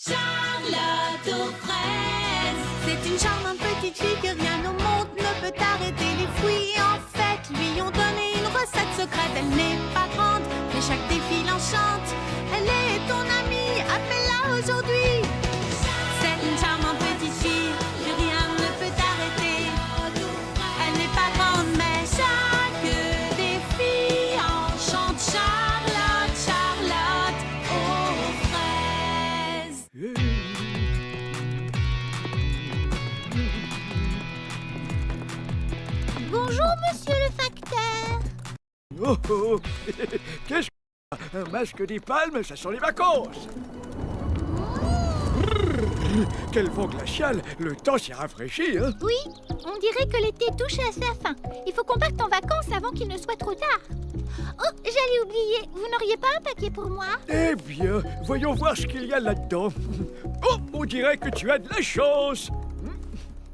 Charlotte aux fraises. C'est une charmante petite fille que rien au monde ne peut arrêter. Les fruits, en fait, lui ont donné une recette secrète. Elle n'est pas grande, mais chaque défi l'enchante. Elle est ton amie, appelle-la aujourd'hui. C'est une charmante petite fille que rien ne peut arrêter. Elle n'est pas grande, mais chaque défi enchante. Charlotte, Charlotte aux fraises. Bonjour, monsieur le facteur. Oh oh Qu'est-ce que... Un masque des palmes, ça sent les vacances. Quel vent glacial. Le temps s'est rafraîchi, hein. Oui, on dirait que l'été touche à sa fin. Il faut qu'on parte en vacances avant qu'il ne soit trop tard. Oh, j'allais oublier. Vous n'auriez pas un paquet pour moi? Eh bien, voyons voir ce qu'il y a là-dedans. Oh, on dirait que tu as de la chance.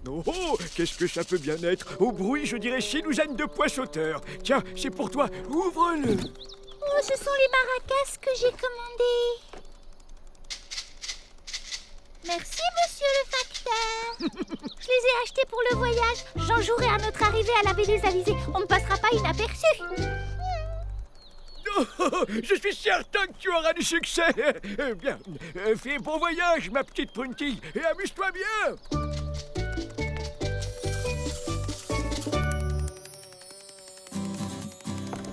Oh, qu'est-ce que ça peut bien être? Au bruit, je dirais sinousaine de pois sauteur. Tiens, c'est pour toi, ouvre-le. Oh, ce sont les maracas que j'ai commandés. Merci, monsieur le facteur. Je les ai achetés pour le voyage. J'en jouerai à notre arrivée à la baie des Alizés. On ne passera pas inaperçu. Oh, je suis certain que tu auras du succès. Eh bien, fais bon voyage, ma petite Prunty, et amuse-toi bien.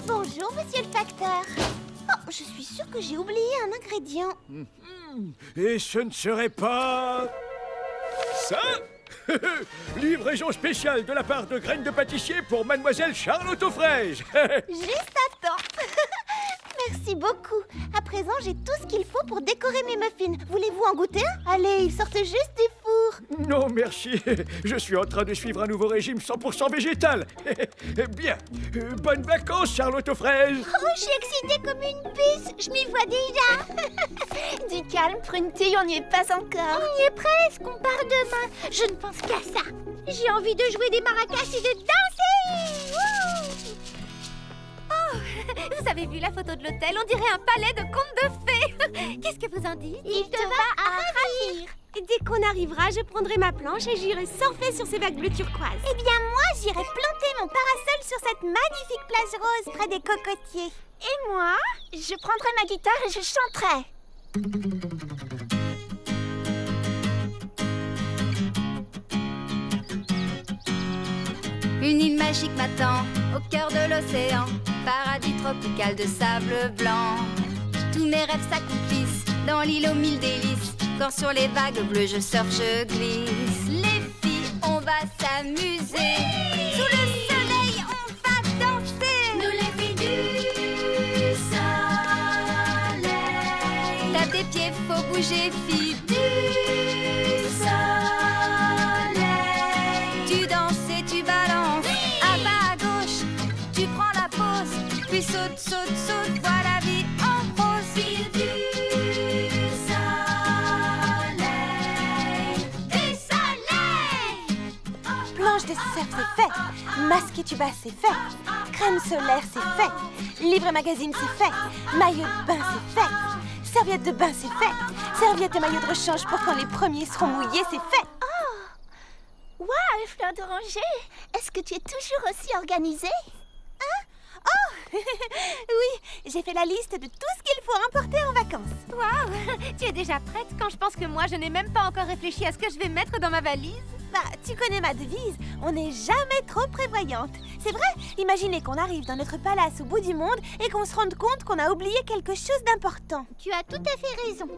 Bonjour, monsieur le facteur. Oh, je suis sûre que j'ai oublié un ingrédient. Et ce ne serait pas... ça? Livraison spéciale de la part de graines de pâtissier pour mademoiselle Charlotte aux fraises. Juste à temps. Merci beaucoup. À présent, j'ai tout ce qu'il faut pour décorer mes muffins. Voulez-vous en goûter un? Allez, ils sortent juste du four. Non, merci. Je suis en train de suivre un nouveau régime 100% végétal. Bien. Bonnes vacances, Charlotte aux fraises. Oh, je suis excitée comme une puce. Je m'y vois déjà. Du calme, Prunty, on n'y est pas encore. On y est presque, on part demain. Je ne pense qu'à ça. J'ai envie de jouer des maracas et de danser. Wouh! Vous avez vu la photo de l'hôtel? On dirait un palais de contes de fées. Qu'est-ce que vous en dites? Il te va à ravir. Dès qu'on arrivera, je prendrai ma planche et j'irai surfer sur ces vagues bleues turquoises. Eh bien, moi, j'irai planter mon parasol sur cette magnifique plage rose près des cocotiers. Et moi, je prendrai ma guitare et je chanterai. Une île magique m'attend au cœur de l'océan, paradis tropical de sable blanc. Tous mes rêves s'accomplissent dans l'île aux mille délices. Quand sur les vagues bleues je surfe, je glisse. Les filles, on va s'amuser. Sous le soleil, on va danser. Nous les filles du soleil. Tape des pieds, faut bouger, filles du soleil. Tu danses et tu balances. À bas, à gauche, tu prends la pause. Puis saute, saute, saute, vois la vie en rose. Filles du Planche de surf, c'est fait. Masque et tuba, c'est fait. Crème solaire, c'est fait. Livre et magazine, c'est fait. Maillot de bain, c'est fait. Serviette de bain, c'est fait. Serviette et maillot de rechange pour quand les premiers seront mouillés, c'est fait. Waouh, Fleur d'Oranger, est-ce que tu es toujours aussi organisée? Oui, j'ai fait la liste de tout ce qu'il faut emporter en vacances. Waouh, tu es déjà prête quand je pense que moi, je n'ai même pas encore réfléchi à ce que je vais mettre dans ma valise? Bah, tu connais ma devise, on n'est jamais trop prévoyante. C'est vrai, imaginez qu'on arrive dans notre palace au bout du monde et qu'on se rende compte qu'on a oublié quelque chose d'important. Tu as tout à fait raison.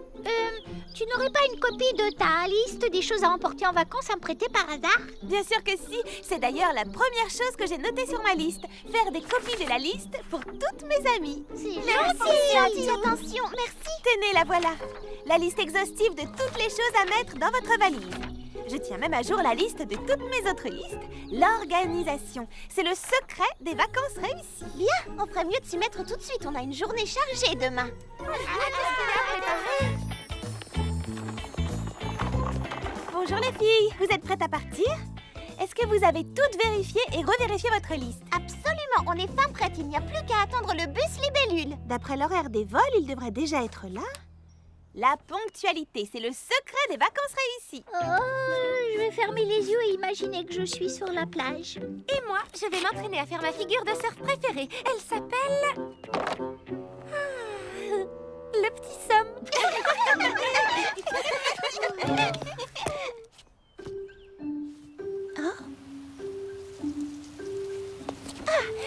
Tu n'aurais pas une copie de ta liste des choses à emporter en vacances à me prêter par hasard? Bien sûr que si, c'est d'ailleurs la première chose que j'ai notée sur ma liste. Faire des copies de la liste pour toutes mes amies. C'est Merci, attention, merci. Tenez, la voilà. La liste exhaustive de toutes les choses à mettre dans votre valise. Je tiens même à jour la liste de toutes mes autres listes. L'organisation, c'est le secret des vacances réussies. Bien, on ferait mieux de s'y mettre tout de suite. On a une journée chargée demain. Bonjour les filles, vous êtes prêtes à partir? Est-ce que vous avez toutes vérifié et revérifié votre liste? Absolument, on est fin prête. Il n'y a plus qu'à attendre le bus libellule. D'après l'horaire des vols, il devrait déjà être là. La ponctualité, c'est le secret des vacances réussies. Oh, je vais fermer les yeux et imaginer que je suis sur la plage. Et moi, je vais m'entraîner à faire ma figure de surf préférée. Elle s'appelle... le petit Sam.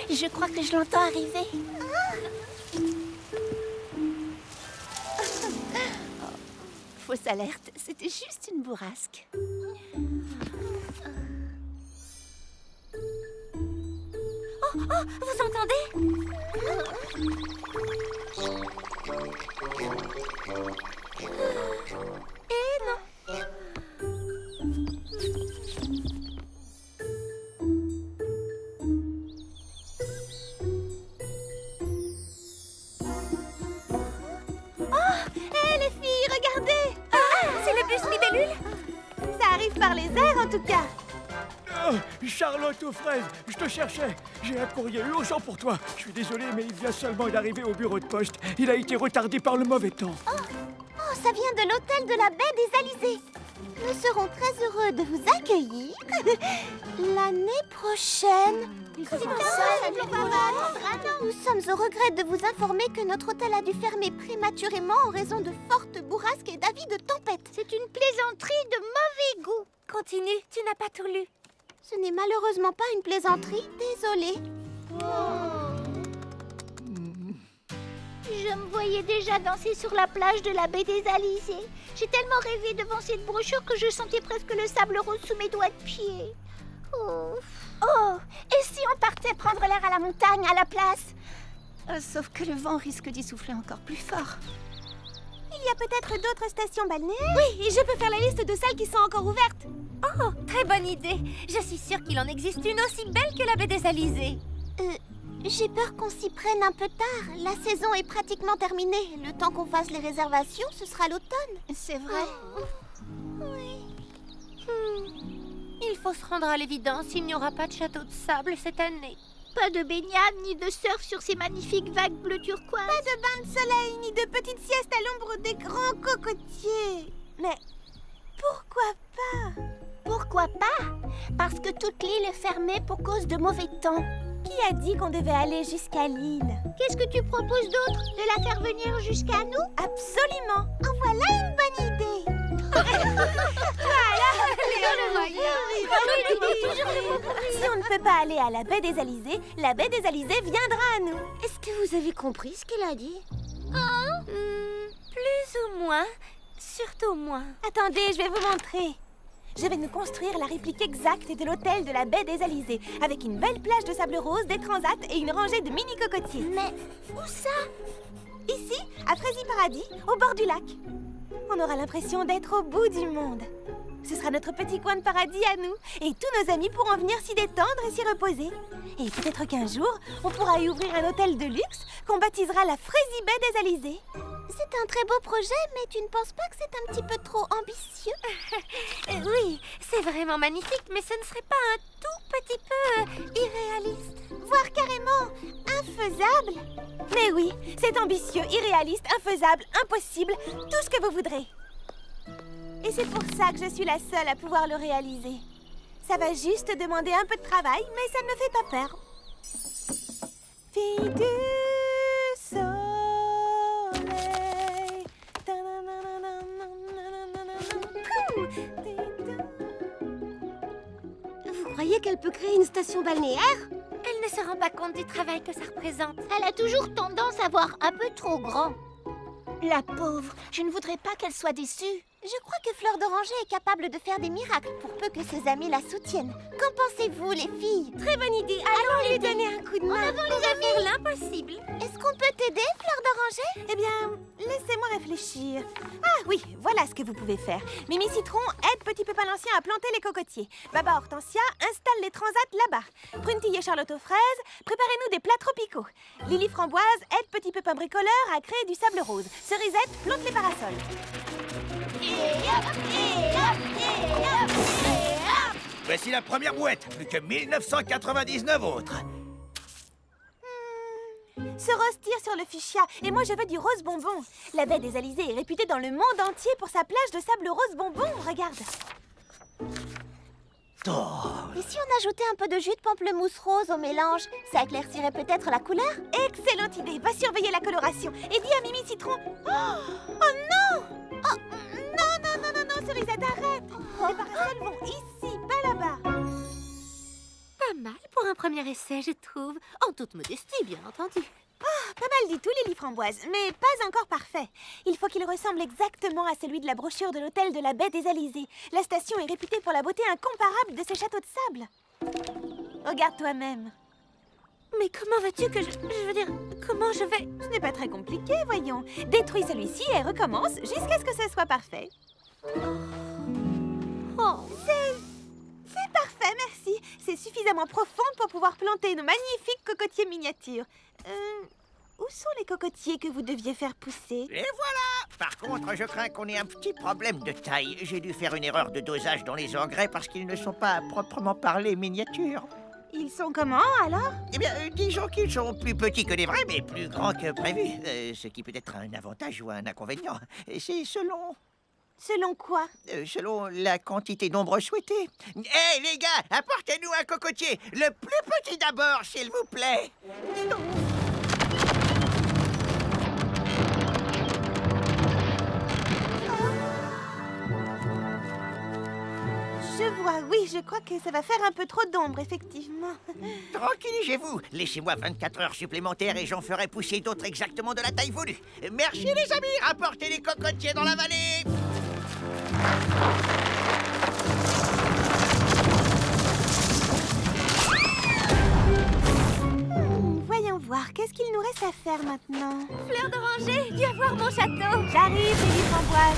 Je crois que je l'entends arriver. Fausse alerte, c'était juste une bourrasque. Oh, vous entendez? Eh non. Hé les filles, regardez! C'est le bus libellule? Ça arrive par les airs en tout cas. Oh, Charlotte aux fraises, je te cherchais. J'ai un courrier urgent pour toi. Je suis désolé, mais il vient seulement d'arriver au bureau de poste. Il a été retardé par le mauvais temps. Oh, ça vient de l'hôtel de la baie des Alizés. Nous serons très heureux de vous accueillir l'année prochaine. Nous sommes au regret de vous informer que notre hôtel a dû fermer prématurément en raison de fortes bourrasques et d'avis de tempête. C'est une plaisanterie de mauvais goût. Continue, tu n'as pas tout lu. Ce n'est malheureusement pas une plaisanterie, désolée. Je me voyais déjà danser sur la plage de la baie des Alizés. J'ai tellement rêvé devant cette brochure que je sentais presque le sable rose sous mes doigts de pied. Oh, et si on partait prendre l'air à la montagne à la place? Sauf que le vent risque d'y souffler encore plus fort. Il y a peut-être d'autres stations balnéaires? Oui, et je peux faire la liste de celles qui sont encore ouvertes. Oh, très bonne idée. Je suis sûre qu'il en existe une aussi belle que la baie des Alizés. J'ai peur qu'on s'y prenne un peu tard. La saison est pratiquement terminée. Le temps qu'on fasse les réservations, ce sera l'automne. C'est vrai. Il faut se rendre à l'évidence, il n'y aura pas de château de sable cette année. Pas de baignade ni de surf sur ces magnifiques vagues bleues turquoise. Pas de bain de soleil ni de petites siestes à l'ombre des grands cocotiers. Mais pourquoi pas? Pourquoi pas? Parce que toute l'île est fermée pour cause de mauvais temps. Qui a dit qu'on devait aller jusqu'à l'île? Qu'est-ce que tu proposes d'autre? De la faire venir jusqu'à nous? Absolument. En voilà une bonne idée. Si on ne peut pas aller à la baie des Alizés, la baie des Alizés viendra à nous. Est-ce que vous avez compris ce qu'elle a dit? Plus ou moins, surtout moins. Attendez, je vais vous montrer. Je vais nous construire la réplique exacte de l'hôtel de la baie des Alizés, avec une belle plage de sable rose, des transats et une rangée de mini-cocotiers. Mais où ça? Ici, à Fraisy Paradis, au bord du lac. On aura l'impression d'être au bout du monde. Ce sera notre petit coin de paradis à nous, et tous nos amis pourront venir s'y détendre et s'y reposer. Et peut-être qu'un jour, on pourra y ouvrir un hôtel de luxe qu'on baptisera la Fraisy baie des Alizés. C'est un très beau projet, mais tu ne penses pas que c'est un petit peu trop ambitieux? Oui, c'est vraiment magnifique, mais ce ne serait pas un tout petit peu irréaliste. Voire carrément infaisable. Mais oui, c'est ambitieux, irréaliste, infaisable, impossible, tout ce que vous voudrez. Et c'est pour ça que je suis la seule à pouvoir le réaliser. Ça va juste demander un peu de travail, mais ça ne me fait pas peur. Fille du soleil. Vous croyez qu'elle peut créer une station balnéaire? Elle ne se rend pas compte du travail que ça représente. Elle a toujours tendance à voir un peu trop grand. La pauvre, je ne voudrais pas qu'elle soit déçue. Je crois que Fleur d'Oranger est capable de faire des miracles pour peu que ses amis la soutiennent. Qu'en pensez-vous, les filles? Très bonne idée, allons lui donner un coup de main. On va faire l'impossible. Est-ce qu'on peut t'aider, Fleur d'Oranger? Eh bien, laissez-moi réfléchir. Ah oui, voilà ce que vous pouvez faire. Mimi Citron aide Petit Pépin l'Ancien à planter les cocotiers. Baba Hortensia installe les transats là-bas. Prunetille et Charlotte aux fraises, préparez-nous des plats tropicaux. Lily Framboise aide Petit Pépin bricoleur à créer du sable rose. Cerisette plante les parasols. Voici la première bouette, plus que 1999 autres. Ce rose tire sur le fuchsia, et moi je veux du rose bonbon. La baie des Alizés est réputée dans le monde entier pour sa plage de sable rose bonbon, regarde. Et si on ajoutait un peu de jus de pamplemousse rose au mélange? Ça éclaircirait peut-être la couleur? Excellente idée, va surveiller la coloration. Et dis à Mimi Citron... Oh non! Oh, non, Cerisette, arrête! Les parasols vont ici, pas là-bas. Pas mal pour un premier essai, je trouve. En toute modestie, bien entendu. Pas mal du tout, Lily Framboise, mais pas encore parfait. Il faut qu'il ressemble exactement à celui de la brochure de l'hôtel de la baie des Alizés. La station est réputée pour la beauté incomparable de ses châteaux de sable. Regarde toi-même. Mais comment veux-tu que je veux dire, comment je vais... Ce n'est pas très compliqué, voyons. Détruis celui-ci et recommence jusqu'à ce que ce soit parfait. Oh, C'est parfait, merci. C'est suffisamment profond pour pouvoir planter nos magnifiques cocotiers miniatures. Où sont les cocotiers que vous deviez faire pousser? Et voilà! Par contre, je crains qu'on ait un petit problème de taille. J'ai dû faire une erreur de dosage dans les engrais parce qu'ils ne sont pas à proprement parler miniatures. Ils sont comment, alors? Eh bien, disons qu'ils sont plus petits que les vrais, mais plus grands que prévu. Ce qui peut être un avantage ou un inconvénient. C'est selon... Selon quoi? Selon la quantité d'ombre souhaitée. Hé, les gars, apportez-nous un cocotier. Le plus petit d'abord, s'il vous plaît. Je vois, oui, je crois que ça va faire un peu trop d'ombre, effectivement. Tranquillisez-vous. Laissez-moi 24 heures supplémentaires et j'en ferai pousser d'autres exactement de la taille voulue. Merci, les amis. Rapportez les cocotiers dans la vallée. Voyons voir, qu'est-ce qu'il nous reste à faire maintenant? Fleur d'oranger, viens voir mon château. J'arrive, Lily Framboise.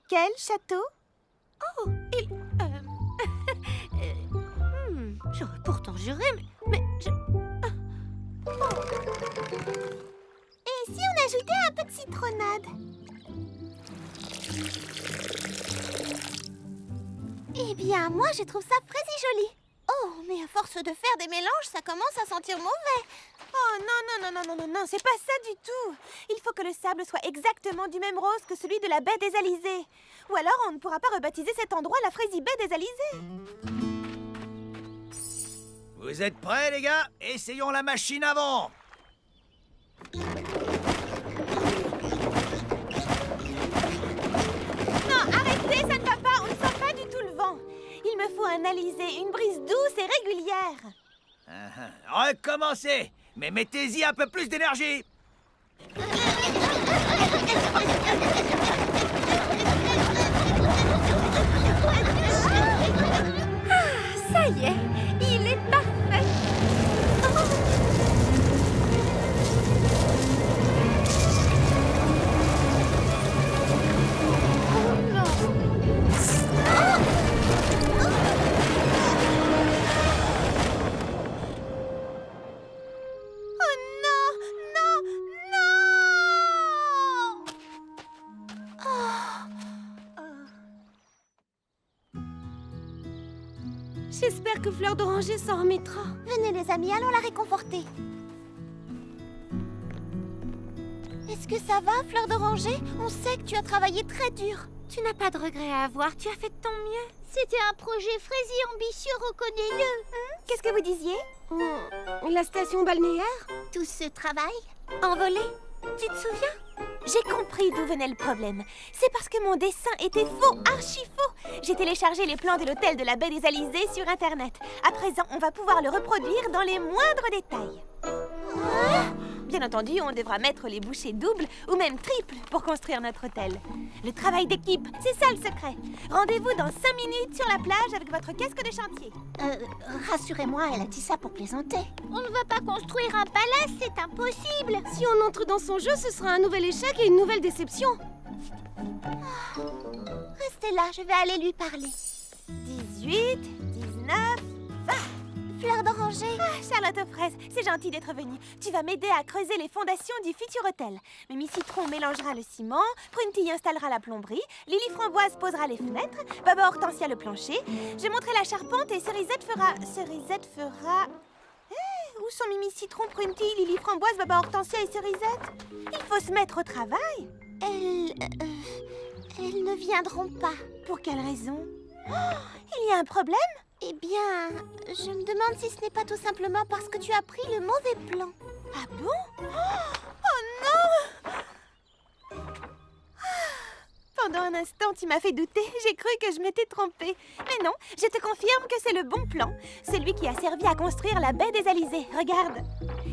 Quel château? Oh, il... j'aurais pourtant juré, mais je... Et si on ajoutait un peu de citronnade? Eh bien, moi, je trouve ça très joli. Oh, mais à force de faire des mélanges, ça commence à sentir mauvais. Oh non, c'est pas ça du tout. Il faut que le sable soit exactement du même rose que celui de la baie des Alizés. Ou alors on ne pourra pas rebaptiser cet endroit la Frésie baie des Alizés. Vous êtes prêts, les gars? Essayons la machine avant. Non, arrêtez, ça ne va pas, on ne sent pas du tout le vent. Il me faut un alizé, une brise douce et régulière. Recommencez, mais mettez-y un peu plus d'énergie. Ça y est, il est parfait. Oh non. Oh non, non, non! J'espère que Fleur d'Oranger s'en remettra. Venez, les amis, allons la réconforter. Est-ce que ça va, Fleur d'Oranger? On sait que tu as travaillé très dur. Tu n'as pas de regrets à avoir, tu as fait de ton mieux. C'était un projet Frésie ambitieux, reconnais-le. Qu'est-ce que vous disiez? La station balnéaire? Tout ce travail? Envolé, tu te souviens? J'ai compris d'où venait le problème. C'est parce que mon dessin était faux, archi faux. J'ai téléchargé les plans de l'hôtel de la baie des Alizés sur Internet. À présent, on va pouvoir le reproduire dans les moindres détails. Bien entendu, on devra mettre les bouchées doubles ou même triples pour construire notre hôtel. Le travail d'équipe, c'est ça le secret. Rendez-vous dans 5 minutes sur la plage avec votre casque de chantier. Rassurez-moi, elle a dit ça pour plaisanter. On ne va pas construire un palace, c'est impossible. Si on entre dans son jeu, ce sera un nouvel échec et une nouvelle déception. Restez là, je vais aller lui parler. 18, 19, 20. Fleur d'Oranger, d'Oranger. Charlotte aux fraises, c'est gentil d'être venue. Tu vas m'aider à creuser les fondations du futur hôtel. Mimi Citron mélangera le ciment, Prunty installera la plomberie, Lily Framboise posera les fenêtres, Baba Hortensia le plancher, je monterai la charpente et Cerisette fera... Où sont Mimi Citron, Prunty, Lily Framboise, Baba Hortensia et Cerisette? Il faut se mettre au travail. Elles ne viendront pas. Pour quelle raison? Il y a un problème? Eh bien, je me demande si ce n'est pas tout simplement parce que tu as pris le mauvais plan. Ah bon? Oh non! Pendant un instant, tu m'as fait douter. J'ai cru que je m'étais trompée. Mais non, je te confirme que c'est le bon plan. Celui qui a servi à construire la baie des Alizés. Regarde.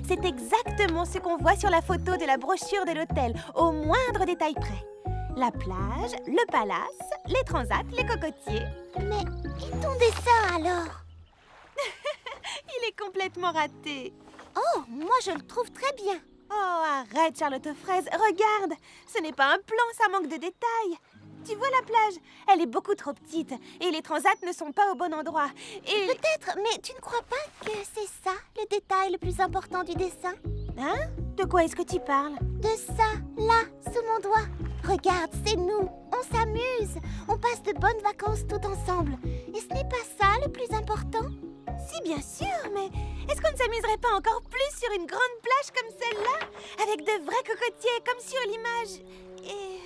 C'est exactement ce qu'on voit sur la photo de la brochure de l'hôtel, au moindre détail près. La plage, le palace, les transats, les cocotiers. Mais et ton dessin alors? Il est complètement raté. Oh, moi je le trouve très bien. Oh, arrête, Charlotte aux fraises. Regarde, ce n'est pas un plan, ça manque de détails. Tu vois la plage? Elle est beaucoup trop petite et les transats ne sont pas au bon endroit. Et... Peut-être, mais tu ne crois pas que c'est ça, le détail le plus important du dessin? Hein? De quoi est-ce que tu parles? De ça, là, sous mon doigt. Regarde, c'est nous. On s'amuse. On passe de bonnes vacances tout ensemble. Et ce n'est pas ça le plus important? Si, bien sûr, mais est-ce qu'on ne s'amuserait pas encore plus sur une grande plage comme celle-là? Avec de vrais cocotiers, comme sur l'image. Et...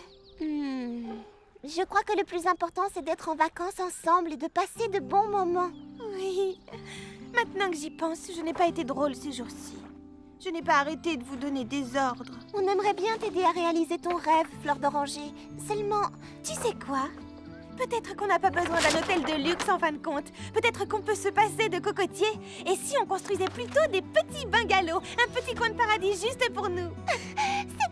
Je crois que le plus important, c'est d'être en vacances ensemble et de passer de bons moments. Oui. Maintenant que j'y pense, je n'ai pas été drôle ces jours-ci. Je n'ai pas arrêté de vous donner des ordres. On aimerait bien t'aider à réaliser ton rêve, Fleur d'Oranger. Seulement, tu sais quoi? Peut-être qu'on n'a pas besoin d'un hôtel de luxe en fin de compte. Peut-être qu'on peut se passer de cocotiers. Et si on construisait plutôt des petits bungalows, un petit coin de paradis juste pour nous?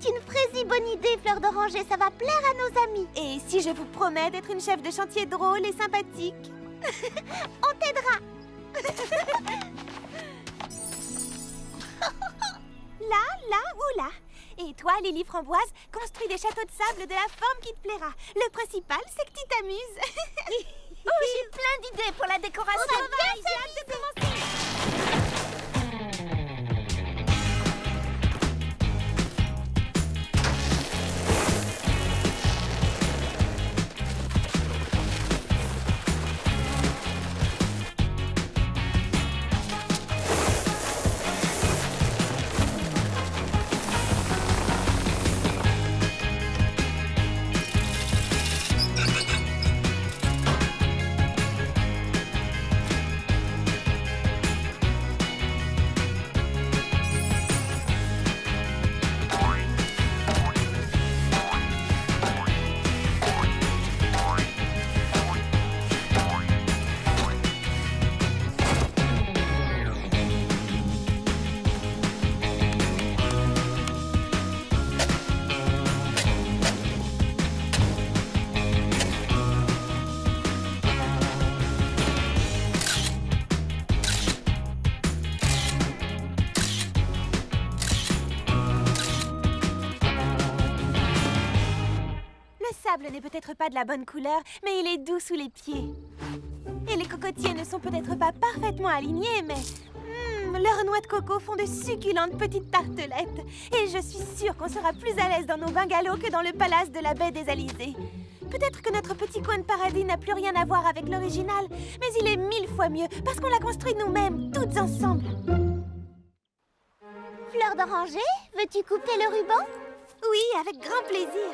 c'est une très bonne idée, Fleur d'Oranger. Ça va plaire à nos amis. Et si je vous promets d'être une chef de chantier drôle et sympathique? On t'aidera. Là ou là. Et toi, Lily Framboise, construis des châteaux de sable de la forme qui te plaira. Le principal, c'est que tu t'amuses. Oh, j'ai plein d'idées pour la décoration. J'ai hâte de commencer. Le sable n'est peut-être pas de la bonne couleur, mais il est doux sous les pieds. Et les cocotiers ne sont peut-être pas parfaitement alignés, mais... leurs noix de coco font de succulentes petites tartelettes. Et je suis sûre qu'on sera plus à l'aise dans nos bungalows que dans le palace de la baie des Alizés. Peut-être que notre petit coin de paradis n'a plus rien à voir avec l'original, mais il est 1000 fois mieux parce qu'on l'a construit nous-mêmes, toutes ensemble. Fleur d'Oranger, veux-tu couper le ruban? Oui, avec grand plaisir.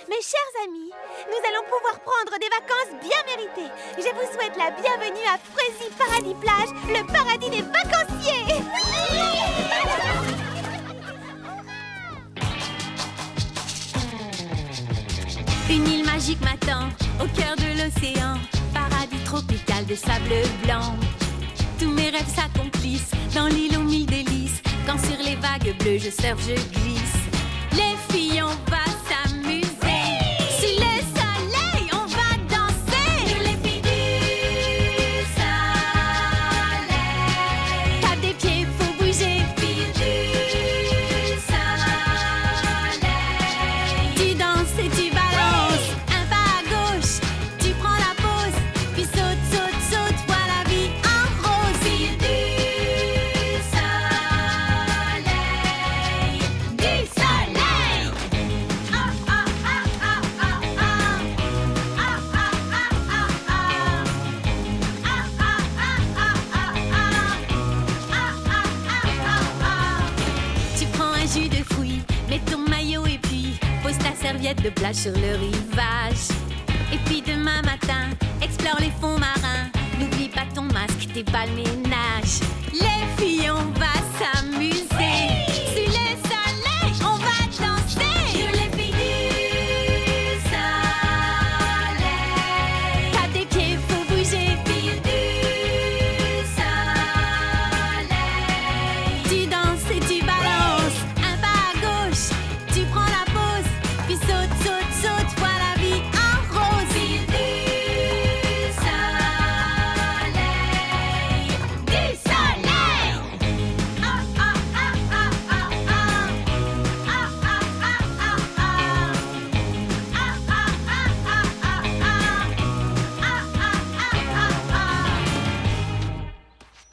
Mes chers amis, nous allons pouvoir prendre des vacances bien méritées. Je vous souhaite la bienvenue à Frézy Paradis Plage, le paradis des vacanciers. Une île magique m'attend, au cœur de l'océan. Paradis tropical de sable blanc. Tous mes rêves s'accomplissent dans l'île aux 1000 délices. Quand sur les vagues bleues je surfe, je glisse. Les filles, on va s'amuser. Sous le soleil, on va danser. Nous les filles du soleil. Tape des pieds, faut bouger. Filles du soleil. Tu danses et tu balances. Un pas à gauche, tu prends la pause. Puis saute, saute, saute, vois la vie en rose. Filles du pose ta serviette de plage sur le rivage. Et puis demain matin, explore les fonds marins. N'oublie pas ton masque, tes balles-ménage. Les filles, on va s'amuser. Sous le soleil, on va danser. Sur les filles du soleil. Tape des pieds, faut bouger. Filles du soleil. Tu danses et tu balances. Un pas à gauche, tu prends la pause. Puis saute, saute, saute, vois la vie en rose. Filles du soleil. Du soleil. Ah, ah, ah, ah, ah, ah. Ah, ah, ah, ah, ah. Ah, ah, ah, ah, ah. Ah, ah, ah, ah,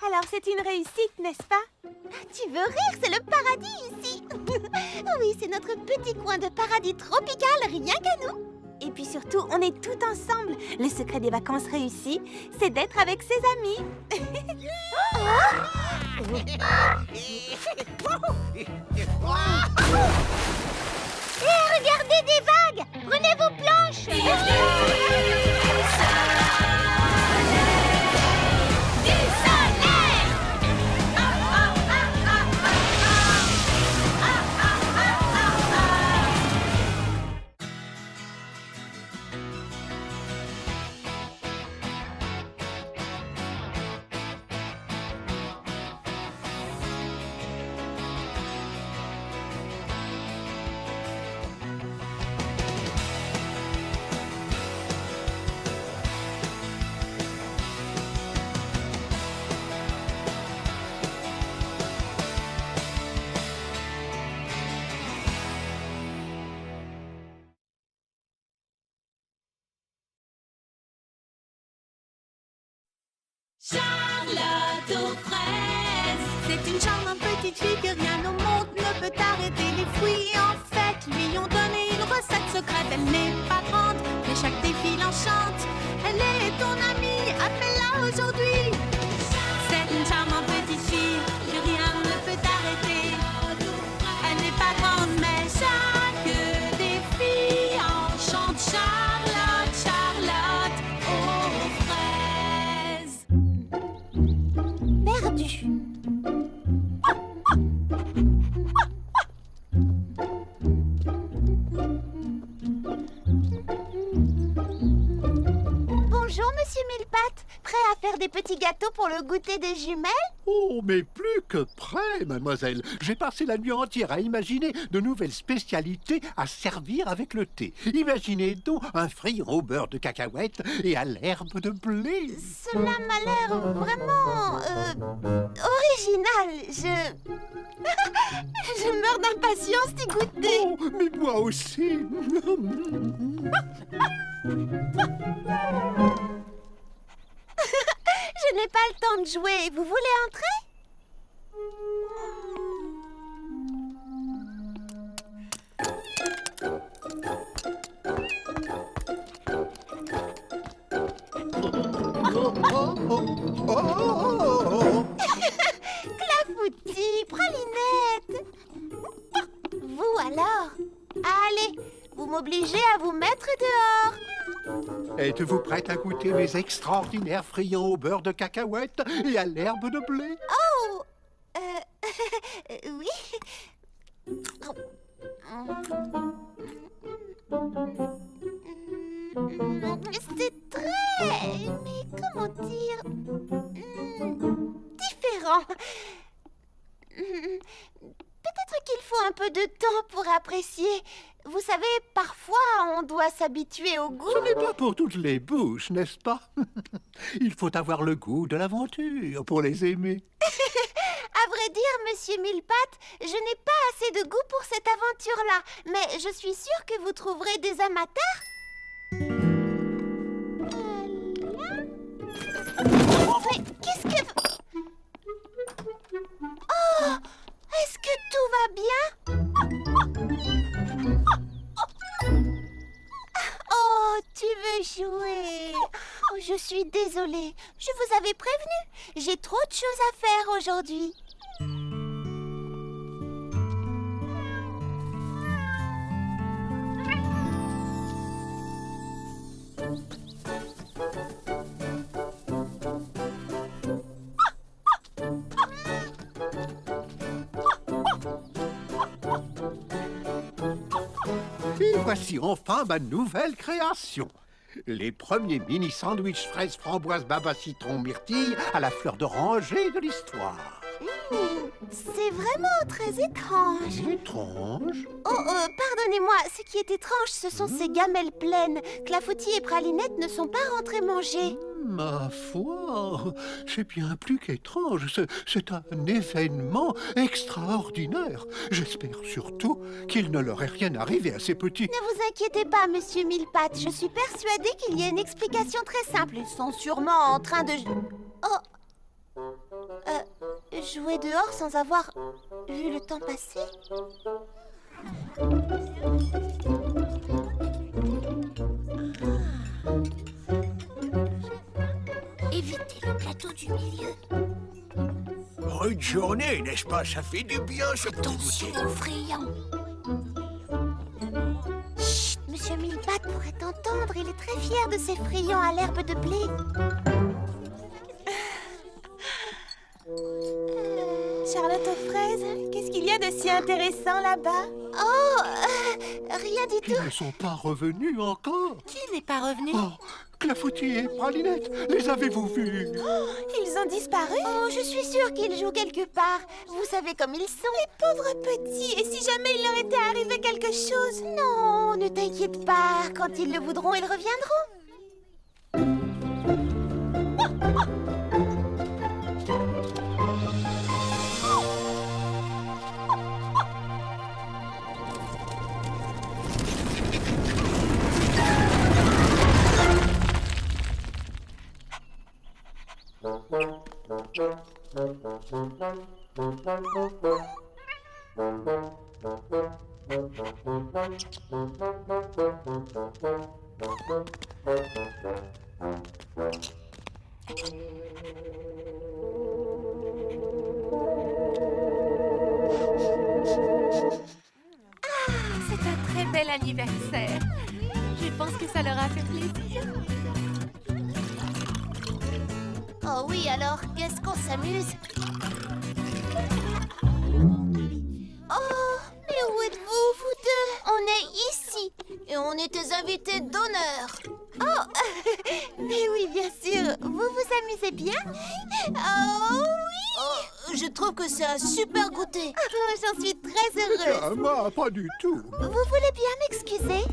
Alors, c'est une réussite, n'est-ce pas? Tu veux rire, c'est le paradis ici. Oui, c'est notre petit coin de paradis tropical, rien qu'à nous. Et puis surtout, on est tout ensemble. Le secret des vacances réussies, c'est d'être avec ses amis. Et regardez des vagues. Prenez vos planches. Du soleil. Charlotte aux fraises. C'est une charmante petite fille que rien au monde ne peut arrêter. Les fruits en fait lui ont donné une recette secrète. Elle n'est pas grande, mais chaque défi l'enchante. Elle est ton amie, appelle-la aujourd'hui. C'est une charmante petite fille que rien ne peut arrêter. Elle n'est pas grande, mais chaque défi enchante. Charlotte, Charlotte aux fraises. Perdu. Bonjour, monsieur Millepattes. Prêt à faire des petits gâteaux pour le goûter des jumelles? Oh, mais plus que prêt, mademoiselle. J'ai passé la nuit entière à imaginer de nouvelles spécialités à servir avec le thé. Imaginez donc un frire au beurre de cacahuète et à l'herbe de blé. Cela m'a l'air vraiment original. Je meurs d'impatience d'y goûter. Oh, mais moi aussi. Je n'ai pas le temps de jouer. Vous voulez entrer? Oh, oh, oh, oh. Clafoutis, pralinette. Vous alors? Allez, vous m'obligez à vous mettre dehors. Êtes-vous prête à goûter mes extraordinaires friands au beurre de cacahuète et à l'herbe de blé? Oh, oui. C'est très... mais comment dire... différent. Peut-être qu'il faut un peu de temps pour apprécier. Vous savez, parfois, on doit s'habituer au goût. Ce n'est pas pour toutes les bouches, n'est-ce pas? Il faut avoir le goût de l'aventure pour les aimer. À vrai dire, monsieur Millepattes, je n'ai pas assez de goût pour cette aventure-là. Mais je suis sûre que vous trouverez des amateurs. Mais qu'est-ce que... Oh! Est-ce que tout va bien? Oh, tu veux jouer? Oh, je suis désolée. Je vous avais prévenu. J'ai trop de choses à faire aujourd'hui. voici enfin ma nouvelle création. Les premiers mini sandwichs fraises, framboises, baba, citron, myrtille à la fleur d'oranger de l'histoire. C'est vraiment très étrange. Étrange. Pardonnez-moi, ce qui est étrange, ce sont ces gamelles pleines. Clafoutis et Pralinette ne sont pas rentrés manger. Ma foi, c'est bien plus qu'étrange. C'est un événement extraordinaire. J'espère surtout qu'il ne leur est rien arrivé à ces petits. Ne vous inquiétez pas, monsieur Millepattes. Je suis persuadée qu'il y a une explication très simple. Ils sont sûrement en train de... jouer dehors sans avoir vu le temps passer. Évitez le plateau du milieu. Bonne journée, n'est-ce pas? Ça fait du bien, ce petit Attention goûter. aux friands. Chut, monsieur Millepattes pourrait entendre. Il est très fier de ses friands à l'herbe de blé. Charlotte aux fraises, qu'est-ce qu'il y a de si intéressant là-bas? Rien du Ils ne sont pas revenus encore. Qui n'est pas revenu? Oh, Clafoutis et Pralinette, les avez-vous vus? Ils ont disparu? Oh, je suis sûre qu'ils jouent quelque part. Vous savez comme ils sont. Les pauvres petits. Et si jamais il leur était arrivé quelque chose? Non, ne t'inquiète pas. Quand ils le voudront, ils reviendront. C'est un très bel anniversaire. Je pense que ça leur a fait plaisir. Oh oui, alors, qu'est-ce qu'on s'amuse? Oh, mais où êtes-vous, vous deux? On est ici, et on est tes invités d'honneur. Mais oui, bien sûr. Vous vous amusez bien? Oh oui! Je trouve que c'est un super goûter. J'en suis très heureuse. Ah, moi, pas du tout. Vous voulez bien m'excuser?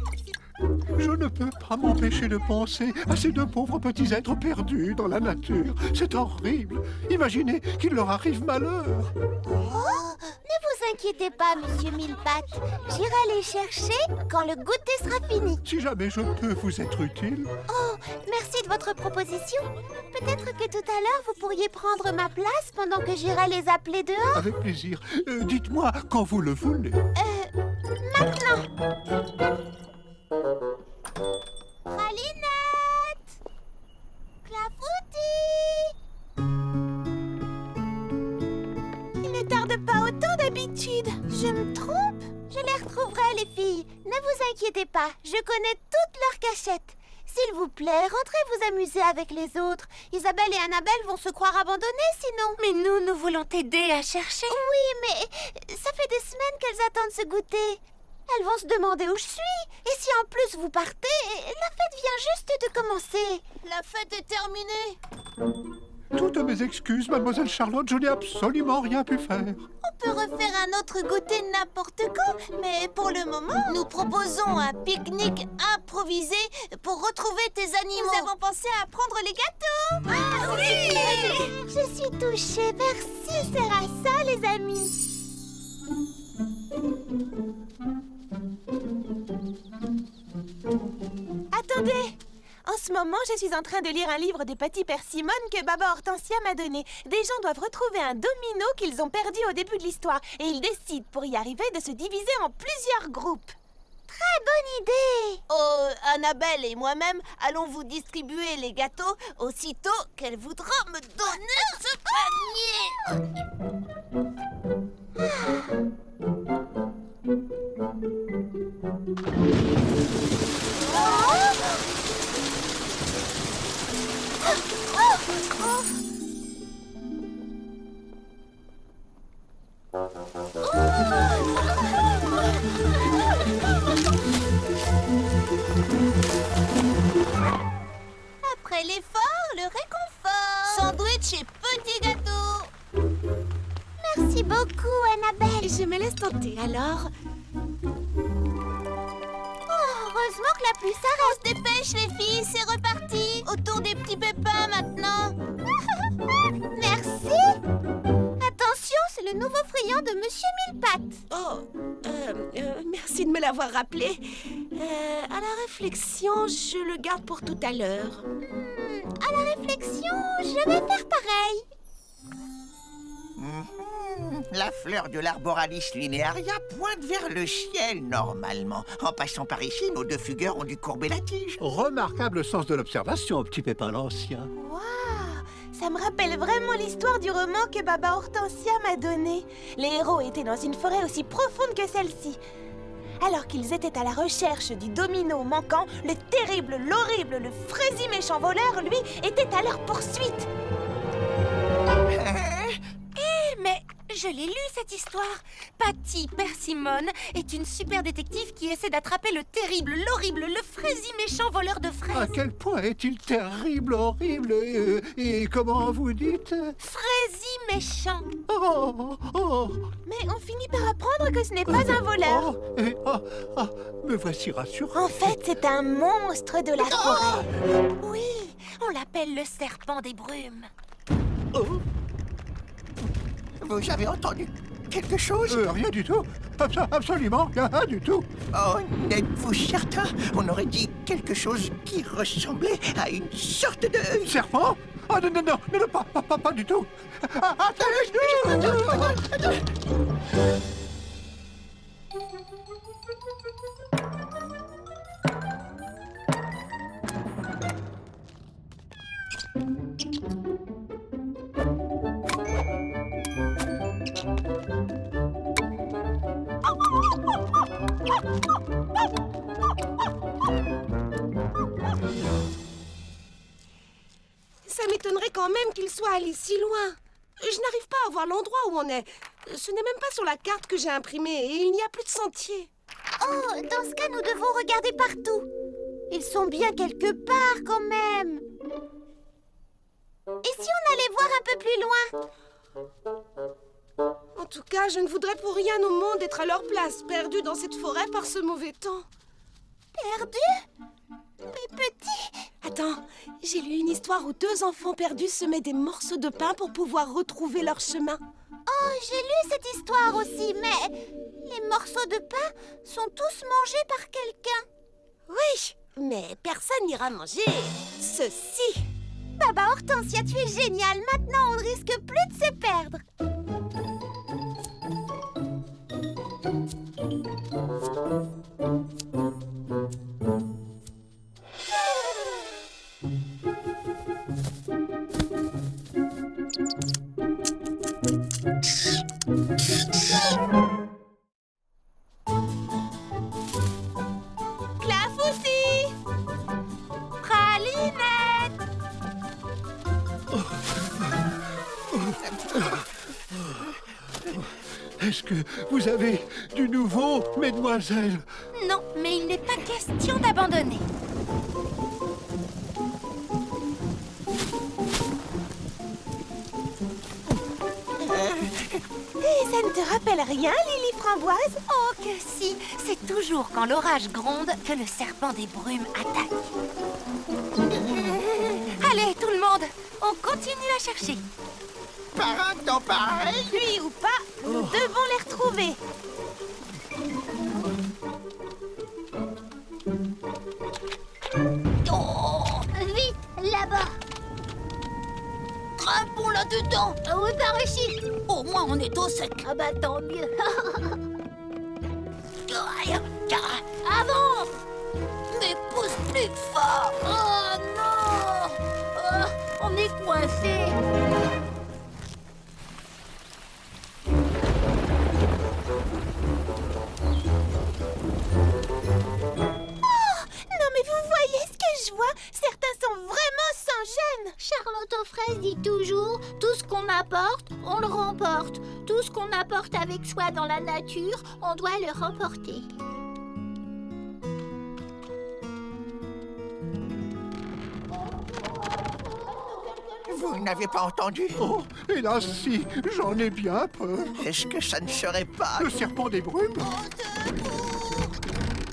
Je ne peux pas m'empêcher de penser à ces deux pauvres petits êtres perdus dans la nature. C'est horrible. Imaginez qu'il leur arrive malheur. Ne vous inquiétez pas, monsieur Millepattes. J'irai les chercher quand le goûter sera fini. Si jamais je peux vous être utile. Oh, merci de votre proposition. Peut-être que tout à l'heure, vous pourriez prendre ma place pendant que j'irai les appeler dehors. Avec plaisir. Dites-moi quand vous le voulez. Maintenant. Pralinette! Clafoutis! Ils ne tardent pas autant d'habitude. Je me trompe? Je les retrouverai, les filles. Ne vous inquiétez pas, je connais toutes leurs cachettes. S'il vous plaît, rentrez vous amuser avec les autres. Isabelle et Annabelle vont se croire abandonnées sinon. Mais nous voulons t'aider à chercher. Oui, mais ça fait des semaines qu'elles attendent ce goûter. Elles vont se demander où je suis. Et si en plus vous partez, la fête vient juste de commencer. La fête est terminée. Toutes mes excuses, mademoiselle Charlotte, je n'ai absolument rien pu faire. On peut refaire un autre goûter n'importe quand, mais pour le moment, nous proposons un pique-nique improvisé pour retrouver tes animaux. Nous avons pensé à prendre les gâteaux. Ah oui! Je suis touchée. Merci, c'est à ça, les amis. Attendez! En ce moment, je suis en train de lire un livre de Petit Persimone que Baba Hortensia m'a donné. Des gens doivent retrouver un domino qu'ils ont perdu au début de l'histoire. Et ils décident, pour y arriver, de se diviser en plusieurs groupes. Très bonne idée! Oh, Annabelle et moi-même allons vous distribuer les gâteaux aussitôt qu'elle voudra me donner ce panier. santé, alors. Heureusement que la pluie s'arrête. On se dépêche, les filles, c'est reparti. Autour des petits pépins, maintenant. Merci. Attention, c'est le nouveau friand de Monsieur Millepattes. Oh, merci de me l'avoir rappelé. À la réflexion, je le garde pour tout à l'heure. À la réflexion, je vais faire pareil. La fleur de l'Arboralis linearia pointe vers le ciel, normalement. En passant par ici, nos deux fugueurs ont dû courber la tige. Remarquable sens de l'observation, petit Pépin l'Ancien. Waouh, ça me rappelle vraiment l'histoire du roman que Baba Hortensia m'a donné. Les héros étaient dans une forêt aussi profonde que celle-ci. Alors qu'ils étaient à la recherche du domino manquant, le terrible, l'horrible, le frési méchant voleur, lui, était à leur poursuite. Mais je l'ai lu, cette histoire. Patty Persimmon est une super détective qui essaie d'attraper le terrible, l'horrible, le frési méchant voleur de fraises. À quel point est-il terrible, horrible et comment vous dites? Frési méchant. Oh, oh, Mais on finit par apprendre que ce n'est pas un voleur. me voici rassurant. En fait, c'est un monstre de la forêt. Oui, on l'appelle le serpent des brumes. Vous avez entendu quelque chose? Rien du tout. Absolument rien du tout. Oh, n'êtes-vous certain? On aurait dit quelque chose qui ressemblait à une sorte de... Serpent? Oh non, non, non, non, pas du tout. Attendez. Ça m'étonnerait quand même qu'il soit allé si loin. Je n'arrive pas à voir l'endroit où on est. Ce n'est même pas sur la carte que j'ai imprimée et il n'y a plus de sentier. Oh, dans ce cas, nous devons regarder partout. Ils sont bien quelque part, quand même. Et si on allait voir un peu plus loin? En tout cas, je ne voudrais pour rien au monde être à leur place, perdue dans cette forêt par ce mauvais temps. Perdu? Mais petit... Attends, j'ai lu une histoire où deux enfants perdus semaient des morceaux de pain pour pouvoir retrouver leur chemin. Oh, j'ai lu cette histoire aussi, mais... les morceaux de pain sont tous mangés par quelqu'un. Oui, mais personne n'ira manger ceci. Baba Hortensia, tu es géniale. Maintenant, on ne risque plus de se perdre. Clafoutis! Pralinette! Est-ce que vous avez du nouveau, mesdemoiselles? Non, mais il n'est pas question d'abandonner. Et ça ne te rappelle rien, Lily Framboise? Oh que si, c'est toujours quand l'orage gronde que le serpent des brumes attaque. Allez, tout le monde, on continue à chercher. Par un temps pareil? Lui ou pas, nous devons les retrouver. Oh, vite, là-bas. Grimpons là-dedans. Oui, par ici. Au moins, on est au sec. Ah bah, tant mieux. Avance. Mais pousse plus fort. Oh non. On est coincé. Non mais vous voyez ce que je vois? Certains sont vraiment sans gêne. Charlotte aux fraises dit toujours, tout ce qu'on apporte, on le remporte. Tout ce qu'on apporte avec soi dans la nature, on doit le remporter. Vous n'avez pas entendu? Oh, hélas si, j'en ai bien peur. Est-ce que ça ne serait pas... Le serpent des brumes?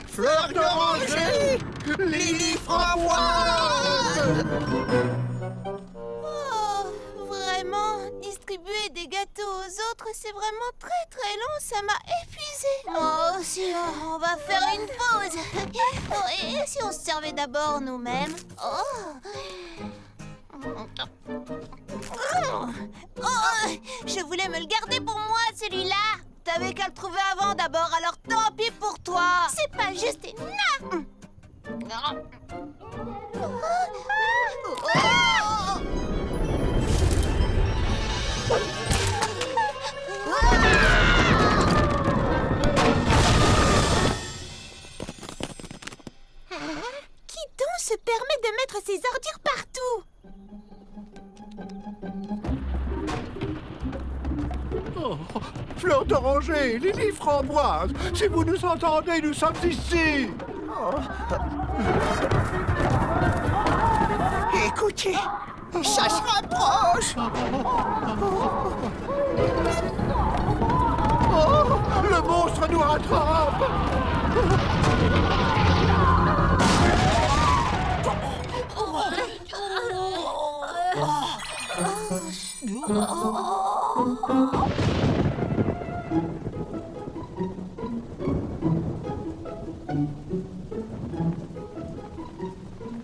Fleur d'oranger, Lily framboise. Oh, vraiment, distribuer des gâteaux aux autres, c'est vraiment très long, ça m'a épuisée. Oh, si on va faire une pause. Oh, et si on se servait d'abord nous-mêmes? Oh, je voulais me le garder pour moi, celui-là. T'avais qu'à le trouver avant d'abord, alors tant pis pour toi. C'est pas juste une... Qui donc se permet de mettre ses ordures partout? Oh, fleur d'oranger, Lily framboise, si vous nous entendez, nous sommes ici. Écoutez, ça se rapproche. Oh, le monstre nous rattrape.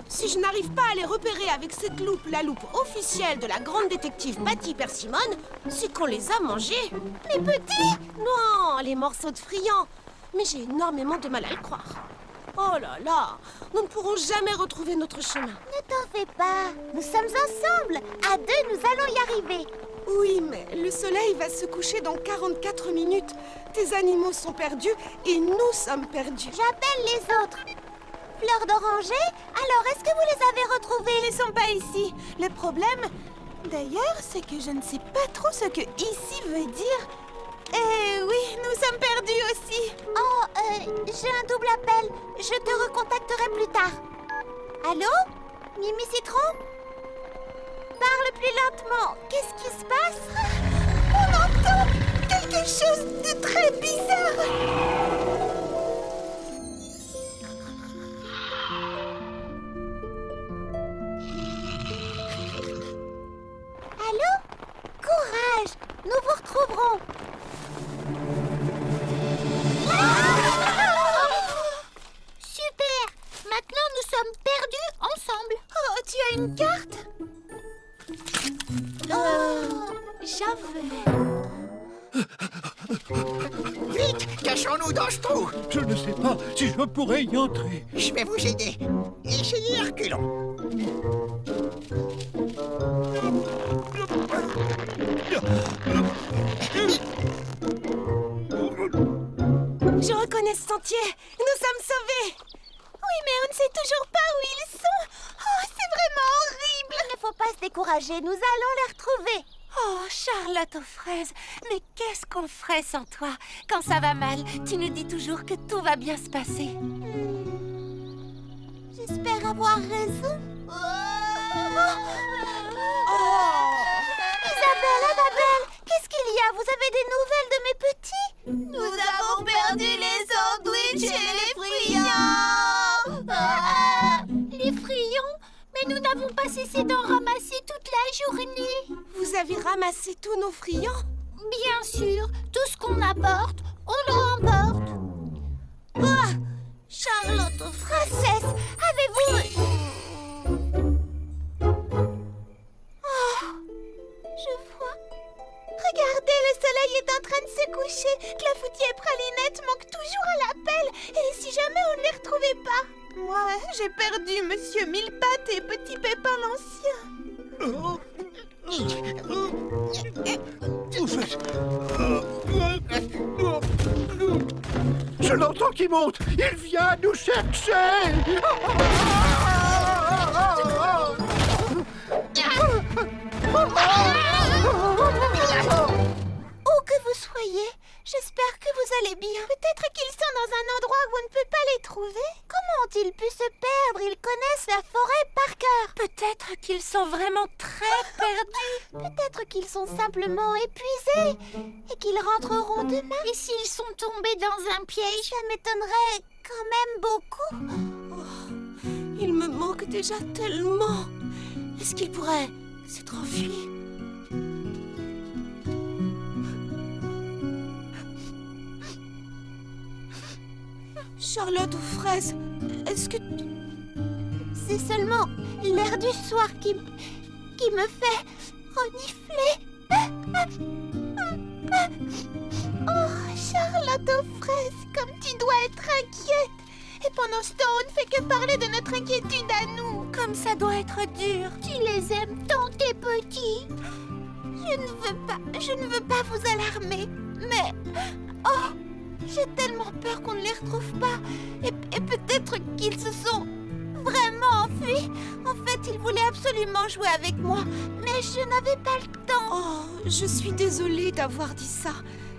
Si je n'arrive pas à les repérer avec cette loupe, la loupe officielle de la grande détective Patty Persimmon, c'est qu'on les a mangés. Les petits? Non, les morceaux de friands. Mais j'ai énormément de mal à le croire. Oh là là, nous ne pourrons jamais retrouver notre chemin. Ne t'en fais pas, nous sommes ensemble. À deux, nous allons y arriver. Oui, mais le soleil va se coucher dans 44 minutes. Tes animaux sont perdus et nous sommes perdus. J'appelle les autres. Fleur d'oranger, alors est-ce que vous les avez retrouvés? Ils ne sont pas ici. Le problème, d'ailleurs, c'est que je ne sais pas trop ce que ici veut dire. Eh oui, nous sommes perdus aussi. Oh, j'ai un double appel. Je te recontacterai plus tard. Allô? Mimi Citron? Parle plus lentement. Qu'est-ce qui se passe? On entend quelque chose de très bizarre. Allô? Courage! Nous vous retrouverons. Super! Maintenant, nous sommes perdus ensemble. Oh, tu as une carte? J'avais... Vite, cachons-nous dans ce trou. Je ne sais pas si je pourrais y entrer. Je vais vous aider. Essayez reculons. Je reconnais ce sentier. Nous sommes sauvés. Oui, mais on ne sait toujours pas où ils sont. Oh, c'est vraiment horrible. Il ne faut pas se décourager. Nous allons les retrouver. Oh, Charlotte aux fraises, mais qu'est-ce qu'on ferait sans toi? Quand ça va mal, tu nous dis toujours que tout va bien se passer. J'espère avoir raison. Isabelle, Annabelle, qu'est-ce qu'il y a? Vous avez des nouvelles de mes petits? Nous avons perdu les sandwichs et les friands. Les friands? Mais nous n'avons pas cessé d'en ramasser toute la journée. Vous avez ramassé tous nos friands? Bien sûr, tout ce qu'on apporte, on le remporte. Ah, Charlotte aux fraises. Princesse, avez-vous... Je vois. Regardez, le soleil est en train de se coucher. Clafoutis et Pralinette manquent toujours à l'appel. Et si jamais on ne les retrouvait pas? Moi, j'ai perdu Monsieur Millepattes et Petit Pépin l'Ancien. Je l'entends qui monte. Il vient nous chercher. Où que vous soyez, j'espère que vous allez bien. Peut-être qu'ils sont dans un endroit où on ne peut pas les trouver. Comment ont-ils pu se perdre? Ils connaissent la forêt par cœur. Peut-être qu'ils sont vraiment très perdus. Peut-être qu'ils sont simplement épuisés et qu'ils rentreront demain. Et s'ils sont tombés dans un piège? Ça m'étonnerait quand même beaucoup. Il me manque déjà tellement. Est-ce qu'il pourrait s'être enfui? Charlotte aux fraises, est-ce que... C'est seulement l'air du soir qui me fait renifler. Oh, Charlotte aux fraises, comme tu dois être inquiète. Et pendant ce temps, on ne fait que parler de notre inquiétude à nous. Comme ça doit être dur. Tu les aimes tant, tes petits. Je ne veux pas vous alarmer, mais... Oh, j'ai tellement peur qu'on ne les retrouve pas. Et peut-être qu'ils se sont vraiment enfuis. En fait, ils voulaient absolument jouer avec moi, mais je n'avais pas le temps. Oh, je suis désolée d'avoir dit ça.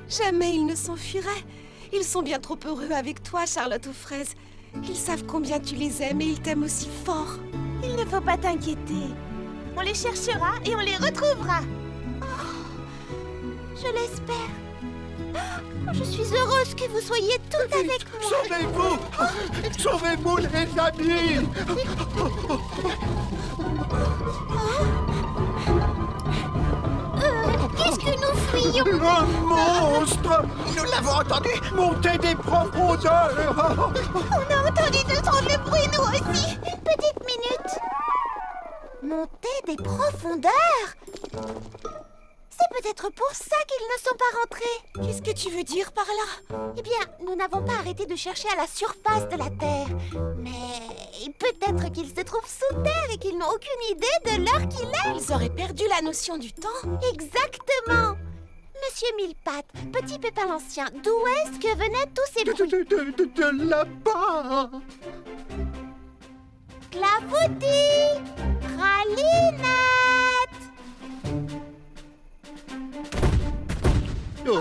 Jamais ils ne s'enfuiraient. Ils sont bien trop heureux avec toi, Charlotte aux fraises. Ils savent combien tu les aimes et ils t'aiment aussi fort. Il ne faut pas t'inquiéter. On les cherchera et on les retrouvera. Oh, je l'espère. Oh, je suis heureuse que vous soyez toutes avec moi. Sauvez-vous! Sauvez-vous, les amis! Qu'est-ce que nous fuyons? Un monstre! Nous l'avons entendu. Montez des profondeurs! On a entendu de trop de bruit, nous aussi. Une petite minute. Monter des profondeurs? C'est peut-être pour ça qu'ils ne sont pas rentrés. Qu'est-ce que tu veux dire par là? Eh bien, nous n'avons pas arrêté de chercher à la surface de la Terre. Mais peut-être qu'ils se trouvent sous terre et qu'ils n'ont aucune idée de l'heure qu'il est. Ils auraient perdu la notion du temps. Exactement. Monsieur Millepattes, petit Pépin l'Ancien, d'où est-ce que venaient tous ces bruits? De là-bas! Clafoutis! Pralinette! Oh.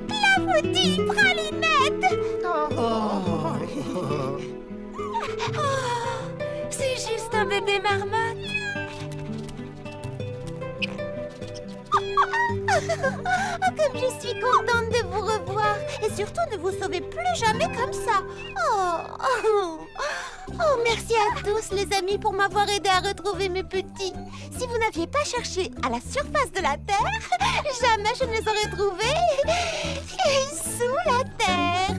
Clafoutis, Pralinette! C'est juste un bébé marmotte. Comme je suis contente de vous revoir. Et surtout, ne vous sauvez plus jamais comme ça. Oh, merci à tous, les amis, pour m'avoir aidé à retrouver mes petits. Si vous n'aviez pas cherché à la surface de la Terre, jamais je ne les aurais trouvés sous la Terre.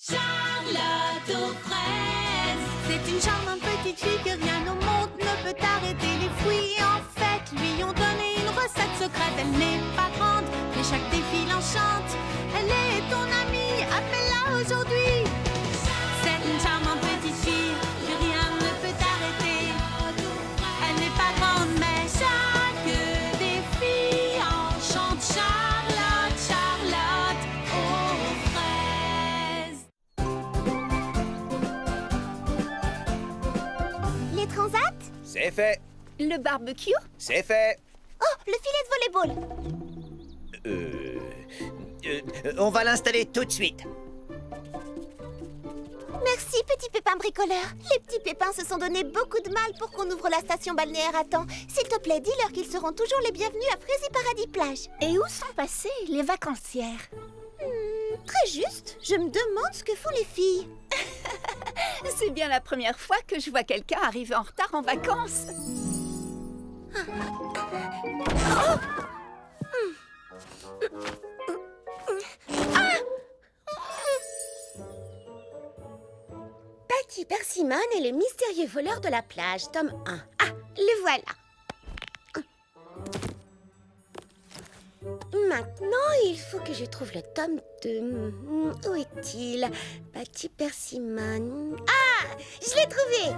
Charlotte aux fraises. C'est une charmante petite fille que rien au monde ne peut arrêter les fruits. En fait, lui ont donné une recette secrète. Elle n'est pas grande, mais chaque défi l'enchante. Elle est ton amie, appelle-la aujourd'hui. C'est une charmante petite fille que rien ne peut arrêter. Elle n'est pas grande, mais chaque défi enchante. Charlotte, Charlotte aux fraises. Les transats? C'est fait. Le barbecue? C'est fait. Oh, le filet de volleyball. On va l'installer tout de suite. Merci, petit pépin bricoleur. Les petits pépins se sont donné beaucoup de mal pour qu'on ouvre la station balnéaire à temps. S'il te plaît, dis-leur qu'ils seront toujours les bienvenus à Frézy Paradis Plage. Et où sont passées les vacancières? Très juste. Je me demande ce que font les filles. C'est bien la première fois que je vois quelqu'un arriver en retard en vacances. Patty Persimmon et le mystérieux voleur de la plage, tome 1. Ah, le voilà. Maintenant, il faut que je trouve le tome 2. Où est-il? Patty Persimmon. Ah, je l'ai trouvé.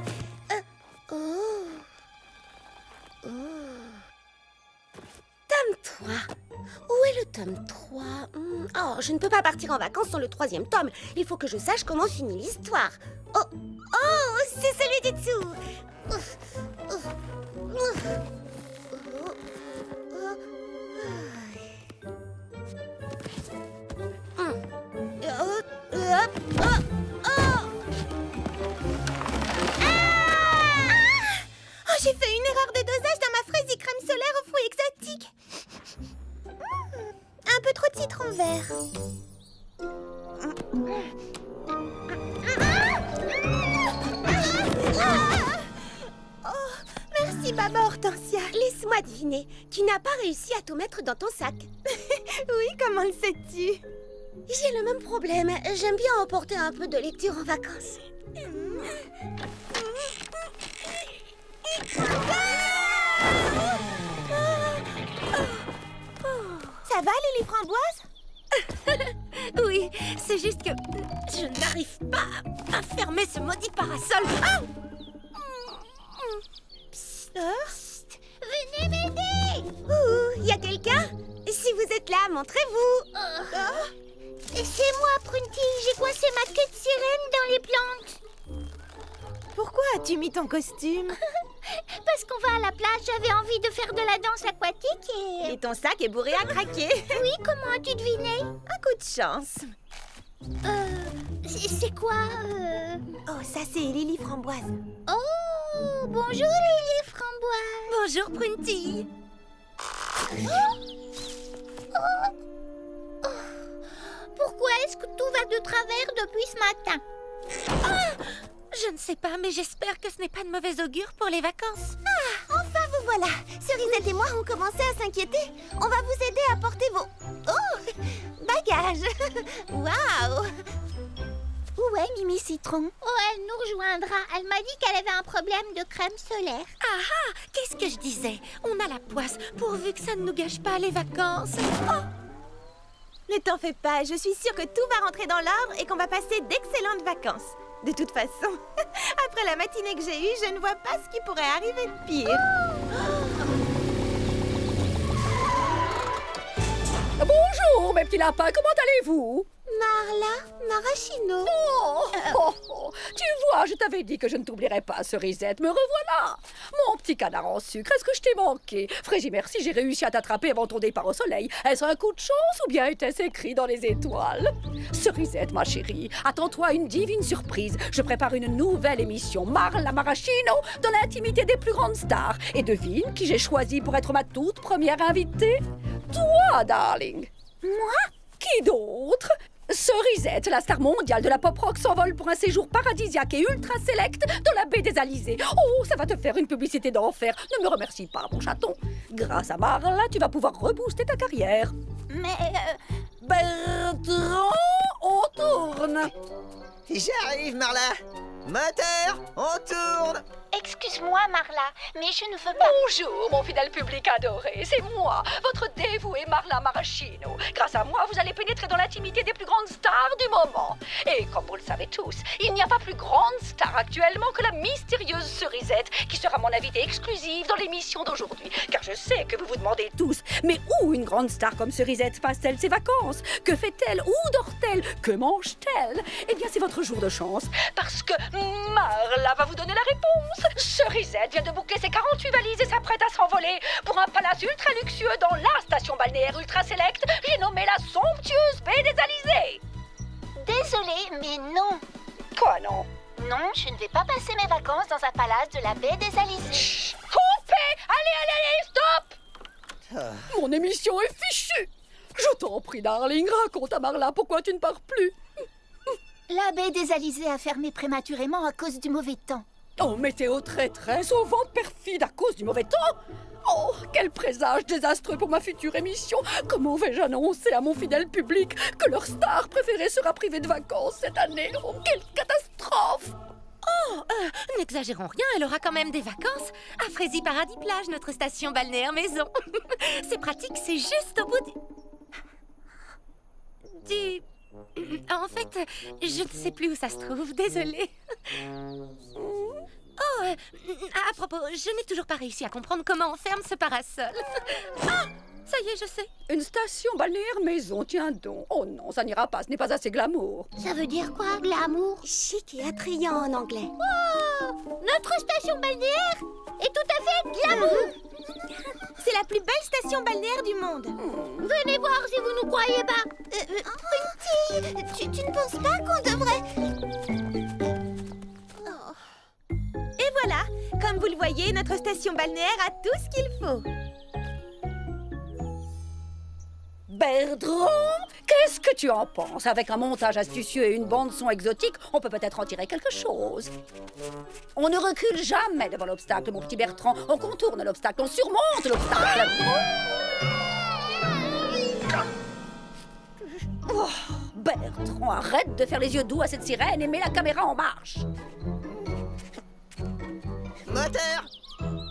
Tome 3. Où est le tome 3? Oh, je ne peux pas partir en vacances sans le 3e tome. Il faut que je sache comment finit l'histoire. Oh, c'est celui du dessous. Oh, j'ai fait une erreur de dosage dans ma fraise et crème solaire aux fruits exotiques. Un peu trop de citron vert. Oh, merci, maman Hortensia. Laisse-moi deviner. Tu n'as pas réussi à tout mettre dans ton sac. Oui, comment le sais-tu? J'ai le même problème. J'aime bien emporter un peu de lecture en vacances. Ça va, Lily Framboise? Oui, c'est juste que je n'arrive pas à fermer ce maudit parasol. Ah! Venez m'aider! Y a quelqu'un? Si vous êtes là, montrez-vous. C'est moi, Prunty. J'ai coincé ma queue de sirène dans les plantes. Pourquoi as-tu mis ton costume? Parce qu'on va à la plage, j'avais envie de faire de la danse aquatique Et ton sac est bourré à craquer. Oui, comment as-tu deviné? Un coup de chance. C'est quoi Oh, ça c'est Lily Framboise. Oh, bonjour Lily Framboise. Bonjour, Prunty. Pourquoi est-ce que tout va de travers depuis ce matin? Je ne sais pas, mais j'espère que ce n'est pas de mauvais augure pour les vacances. Enfin, vous voilà. Cerisette et moi on commençait à s'inquiéter. On va vous aider à porter vos... bagages. Waouh. Où est Mimi Citron? Oh, elle nous rejoindra. Elle m'a dit qu'elle avait un problème de crème solaire. Ah, qu'est-ce que je disais? On a la poisse, pourvu que ça ne nous gâche pas les vacances. Ne t'en fais pas, je suis sûre que tout va rentrer dans l'ordre et qu'on va passer d'excellentes vacances. De toute façon, après la matinée que j'ai eue, je ne vois pas ce qui pourrait arriver de pire. Bonjour, mes petits lapins, comment allez-vous? Marla Maraschino. Tu vois, je t'avais dit que je ne t'oublierais pas, Cerisette. Me revoilà. Mon petit canard en sucre, est-ce que je t'ai manqué? Frégie, merci, j'ai réussi à t'attraper avant ton départ au soleil. Est-ce un coup de chance ou bien était-ce écrit dans les étoiles? Cerisette, ma chérie, attends-toi à une divine surprise. Je prépare une nouvelle émission, Marla Maraschino, dans l'intimité des plus grandes stars. Et devine qui j'ai choisi pour être ma toute première invitée? Toi, darling. Moi? Qui d'autre? Cerisette, la star mondiale de la pop rock, s'envole pour un séjour paradisiaque et ultra select dans la baie des Alizés. Oh, ça va te faire une publicité d'enfer. Ne me remercie pas, mon chaton. Grâce à Marla, tu vas pouvoir rebooster ta carrière. Mais... Bertrand, on tourne. J'arrive, Marla. Moteur, on tourne. Excuse-moi, Marla, mais je ne veux pas... Bonjour, mon fidèle public adoré. C'est moi, votre dévouée Marla Maraschino. Grâce à moi, vous allez pénétrer dans l'intimité des plus grandes stars du moment. Et comme vous le savez tous, il n'y a pas plus grande star actuellement que la mystérieuse Cerisette, qui sera mon invitée exclusive dans l'émission d'aujourd'hui. Car je sais que vous vous demandez tous, mais où une grande star comme Cerisette passe-t-elle ses vacances? Que fait-elle? Où dort-elle? Que mange-t-elle? Eh bien, c'est votre jour de chance, parce que Marla va vous donner la réponse. Cerisette vient de boucler ses 48 valises et s'apprête à s'envoler pour un palace ultra luxueux dans la station balnéaire ultra select. J'ai nommé la somptueuse baie des Alizés. Désolée, mais non. Quoi non? Non, je ne vais pas passer mes vacances dans un palace de la baie des Alizés. Chut, coupez! Allez, stop! Mon émission est fichue. Je t'en prie, darling, raconte à Marla pourquoi tu ne pars plus. La baie des Alizés a fermé prématurément à cause du mauvais temps. Oh, météo traîtresse, au vent perfide à cause du mauvais temps. Oh, quel présage désastreux pour ma future émission. Comment vais-je annoncer à mon fidèle public que leur star préférée sera privée de vacances cette année? Oh, quelle catastrophe! N'exagérons rien, elle aura quand même des vacances à Frézy Paradis Plage, notre station balnéaire maison. C'est pratique, c'est juste au bout du... En fait, je ne sais plus où ça se trouve, désolée. Oh, à propos, je n'ai toujours pas réussi à comprendre comment on ferme ce parasol. Ah, ça y est, je sais. Une station balnéaire maison, tiens donc. Oh non, ça n'ira pas, ce n'est pas assez glamour. Ça veut dire quoi, glamour? Chic et attrayant en anglais. Oh, notre station balnéaire est tout à fait glamour. C'est la plus belle station balnéaire du monde. Venez voir si vous nous croyez pas. Prunty, tu ne penses pas qu'on devrait... Et voilà, comme vous le voyez, notre station balnéaire a tout ce qu'il faut. Bertrand, qu'est-ce que tu en penses? Avec un montage astucieux et une bande-son exotique, on peut peut-être en tirer quelque chose. On ne recule jamais devant l'obstacle, mon petit Bertrand. On contourne l'obstacle, on surmonte l'obstacle. Oh, Bertrand, arrête de faire les yeux doux à cette sirène et mets la caméra en marche. Moteur,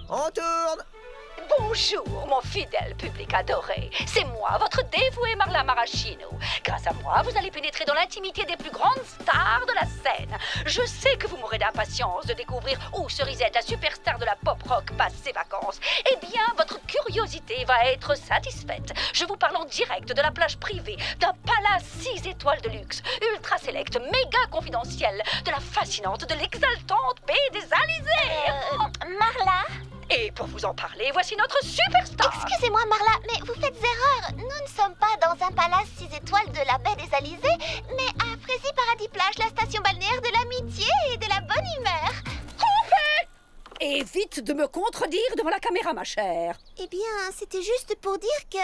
on tourne. Bonjour, mon fidèle public adoré. C'est moi, votre dévoué Marla Maraschino. Grâce à moi, vous allez pénétrer dans l'intimité des plus grandes stars de la scène. Je sais que vous mourrez d'impatience de découvrir où Cerisette, la superstar de la pop-rock, passe ses vacances. Eh bien, votre curiosité va être satisfaite. Je vous parle en direct de la plage privée, d'un palace 6 étoiles de luxe, ultra select, méga confidentiel, de la fascinante, de l'exaltante baie des Alizés. Marla? Et pour vous en parler, voici notre superstar. Excusez-moi, Marla, mais vous faites erreur. Nous ne sommes pas dans un palace 6 étoiles de la baie des Alizés, mais à Frézy Paradis Plage, la station balnéaire de l'amitié et de la bonne humeur. Évite de me contredire devant la caméra, ma chère. Eh bien, c'était juste pour dire que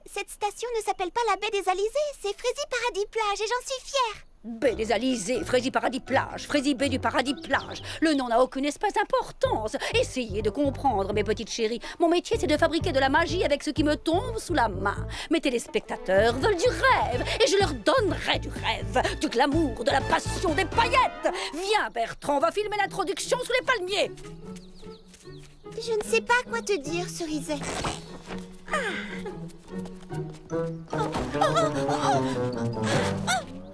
cette station ne s'appelle pas la baie des Alizés, c'est Frézy Paradis Plage et j'en suis fière. Baie des Alizés, Frézy Paradis Plage, Frézy Baie du Paradis Plage. Le nom n'a aucune espèce d'importance. Essayez de comprendre, mes petites chéries. Mon métier, c'est de fabriquer de la magie avec ce qui me tombe sous la main. Mes téléspectateurs veulent du rêve, et je leur donnerai du rêve, du glamour, de la passion, des paillettes. Viens, Bertrand, on va filmer l'introduction sous les palmiers. Je ne sais pas quoi te dire, Cerisette.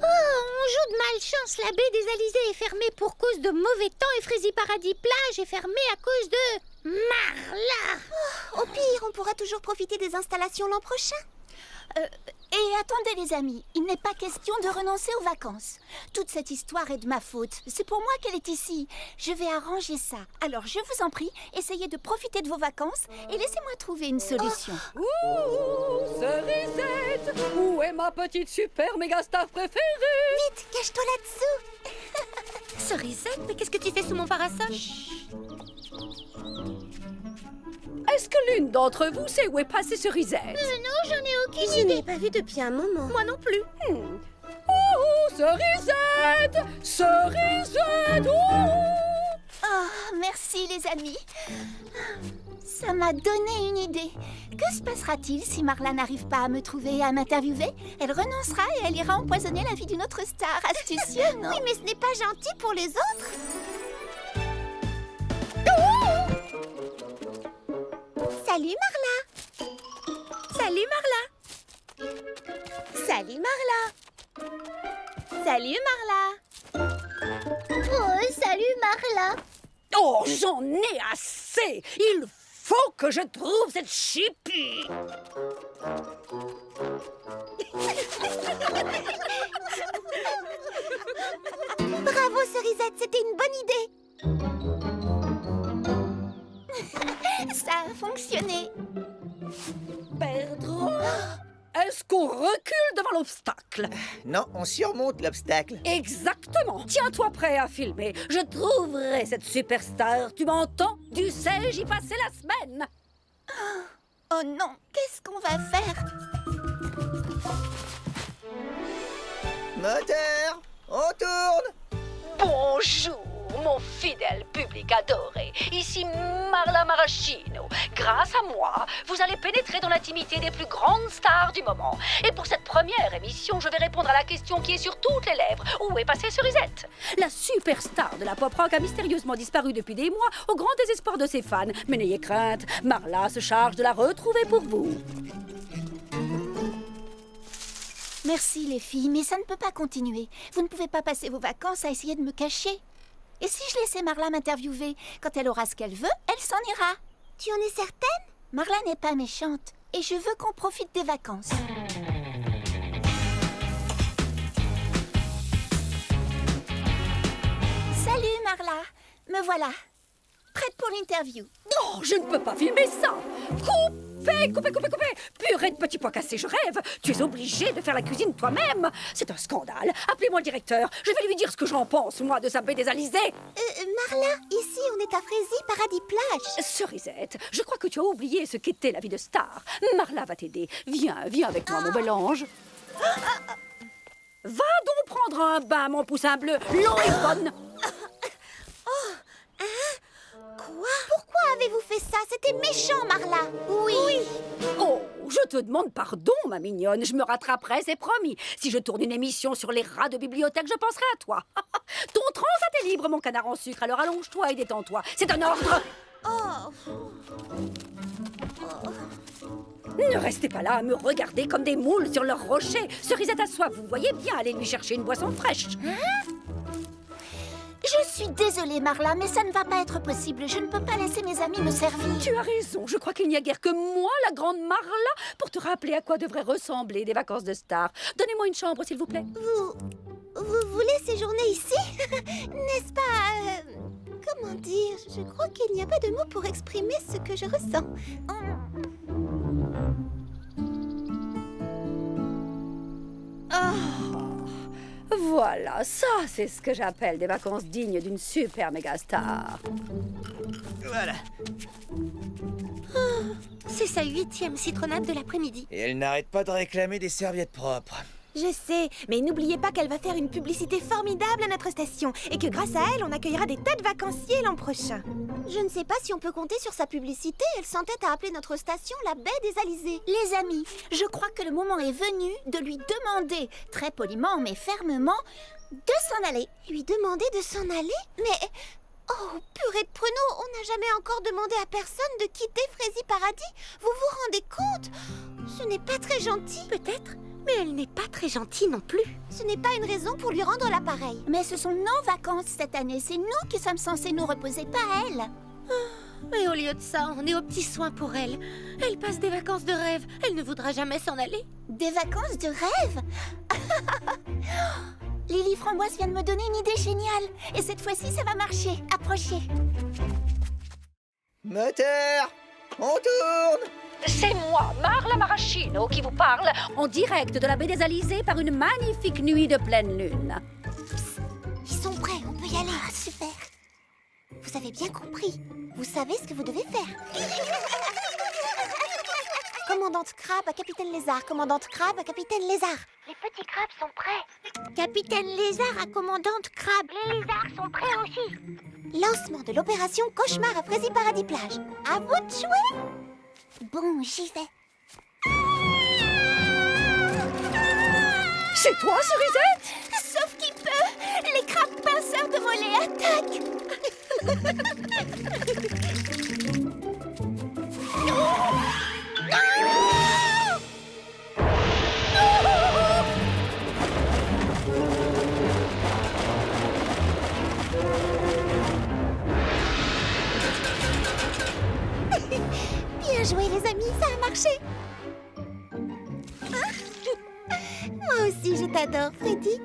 On joue de malchance. La baie des Alizés est fermée pour cause de mauvais temps et Frézy Paradis Plage est fermée à cause de Marla. Au pire, on pourra toujours profiter des installations l'an prochain. Et attendez les amis, il n'est pas question de renoncer aux vacances. Toute cette histoire est de ma faute. C'est pour moi qu'elle est ici. Je vais arranger ça. Alors je vous en prie, essayez de profiter de vos vacances et laissez-moi trouver une solution. Ouh, Cerisette, où est ma petite super méga star préférée? Vite, cache-toi là-dessous. Cerisette, mais qu'est-ce que tu fais sous mon parasol? Est-ce que l'une d'entre vous sait où est passée Cerisette? Non, j'en ai aucune Je idée. n'ai pas vu depuis un moment. Moi non plus. Oh, Cerisette! Cerisette! Oh! Oh, merci les amis. Ça m'a donné une idée. Que se passera-t-il si Marla n'arrive pas à me trouver et à m'interviewer? Elle renoncera et elle ira empoisonner la vie d'une autre star. Astucieux, non? Oui, mais ce n'est pas gentil pour les autres. Salut Marla. Salut Marla. Salut Marla. Salut Marla. Oh, salut Marla. Oh, j'en ai assez! Il faut que je trouve cette chipie! Bravo Cerisette, c'était une bonne idée. Ça a fonctionné. Bertrand, est-ce qu'on recule devant l'obstacle? Non, on surmonte l'obstacle. Exactement. Tiens-toi prêt à filmer. Je trouverai cette superstar. Tu m'entends? Tu sais, j'y passais la semaine. Oh non, qu'est-ce qu'on va faire? Moteur, on tourne. Bonjour, mon fidèle public adoré, ici Marla Maraschino. Grâce à moi, vous allez pénétrer dans l'intimité des plus grandes stars du moment. Et pour cette première émission, je vais répondre à la question qui est sur toutes les lèvres. Où est passée Cerisette? La superstar de la pop rock a mystérieusement disparu depuis des mois, au grand désespoir de ses fans. Mais n'ayez crainte, Marla se charge de la retrouver pour vous. Merci les filles, mais ça ne peut pas continuer. Vous ne pouvez pas passer vos vacances à essayer de me cacher. Et si je laissais Marla m'interviewer? Quand elle aura ce qu'elle veut, elle s'en ira. Tu en es certaine? Marla n'est pas méchante, et je veux qu'on profite des vacances. Salut Marla, me voilà. Prête pour l'interview. Non, je ne peux pas filmer ça. Coupez. Purée de petits pois cassés, je rêve. Tu es obligé de faire la cuisine toi-même. C'est un scandale. Appelez-moi le directeur. Je vais lui dire ce que j'en pense, moi, de sa baie des Alizés. Marla, ici, on est à Frézy, paradis plage. Cerisette, je crois que tu as oublié ce qu'était la vie de star. Marla va t'aider. Viens avec moi, mon bel ange. Va donc prendre un bain, mon poussin bleu. L'eau est bonne. Quoi? Pourquoi avez-vous fait ça? C'était méchant, Marla. Oui. Oh, je te demande pardon, ma mignonne. Je me rattraperai, c'est promis. Si je tourne une émission sur les rats de bibliothèque, je penserai à toi. Ton transat est libre, mon canard en sucre. Alors allonge-toi et détends-toi. C'est un ordre. Ne restez pas là à me regarder comme des moules sur leur rocher. Cerisette a soif, vous voyez bien aller lui chercher une boisson fraîche. Je suis désolée Marla, mais ça ne va pas être possible. Je ne peux pas laisser mes amis me servir. Tu as raison, je crois qu'il n'y a guère que moi, la grande Marla, pour te rappeler à quoi devraient ressembler des vacances de star. Donnez-moi une chambre, s'il vous plaît. Vous voulez séjourner ici? N'est-ce pas... comment dire? Je crois qu'il n'y a pas de mots pour exprimer ce que je ressens. Voilà, ça, c'est ce que j'appelle des vacances dignes d'une super méga star. Voilà. C'est sa 8e citronnade de l'après-midi. Et elle n'arrête pas de réclamer des serviettes propres. Je sais, mais n'oubliez pas qu'elle va faire une publicité formidable à notre station et que grâce à elle, on accueillera des tas de vacanciers l'an prochain. Je ne sais pas si on peut compter sur sa publicité. Elle s'entête à appeler notre station la baie des Alizés. Les amis, je crois que le moment est venu de lui demander, très poliment mais fermement, de s'en aller. Lui demander de s'en aller? Mais... oh, purée de pruneaux, on n'a jamais encore demandé à personne de quitter Frézy Paradis. Vous vous rendez compte? Ce n'est pas très gentil. Peut-être, mais elle n'est pas très gentille non plus. Ce n'est pas une raison pour lui rendre l'appareil. Mais ce sont nos vacances cette année. C'est nous qui sommes censés nous reposer, pas elle. Mais au lieu de ça, on est aux petits soins pour elle. Elle passe des vacances de rêve. Elle ne voudra jamais s'en aller. Des vacances de rêve? Lily Framboise vient de me donner une idée géniale. Et cette fois-ci, ça va marcher. Approchez. Moteur, on tourne. C'est moi, Marla Maraschino, qui vous parle. En direct de la baie des Alizés par une magnifique nuit de pleine lune. Ils sont prêts, on peut y aller. Ah, super. Vous avez bien compris. Vous savez ce que vous devez faire. Commandante Crabe à Capitaine Lézard. Commandante Crabe à Capitaine Lézard. Les petits crabes sont prêts. Capitaine Lézard à Commandante Crabe. Les lézards sont prêts aussi. Lancement de l'opération Cauchemar à Frézy Paradis Plage. À vous de jouer. Bon, j'y vais. C'est toi, Cerisette? Sauf qui peut. Les crabes pinceurs de volée attaquent. Bien joué les amis, ça a marché. Moi aussi je t'adore, Freddy.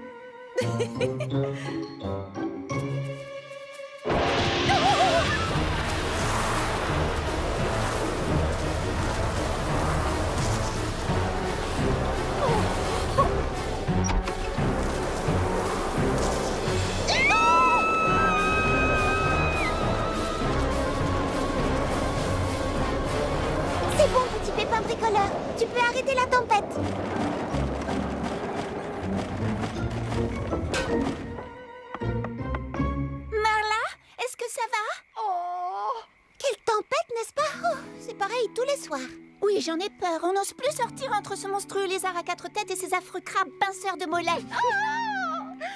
C'est bon, petit pépin bricoleur. Tu peux arrêter la tempête. Marla, C'est pareil tous les soirs. Oui, j'en ai peur. On n'ose plus sortir entre ce monstrueux lézard à 4 têtes et ces affreux crabes pinceurs de mollets.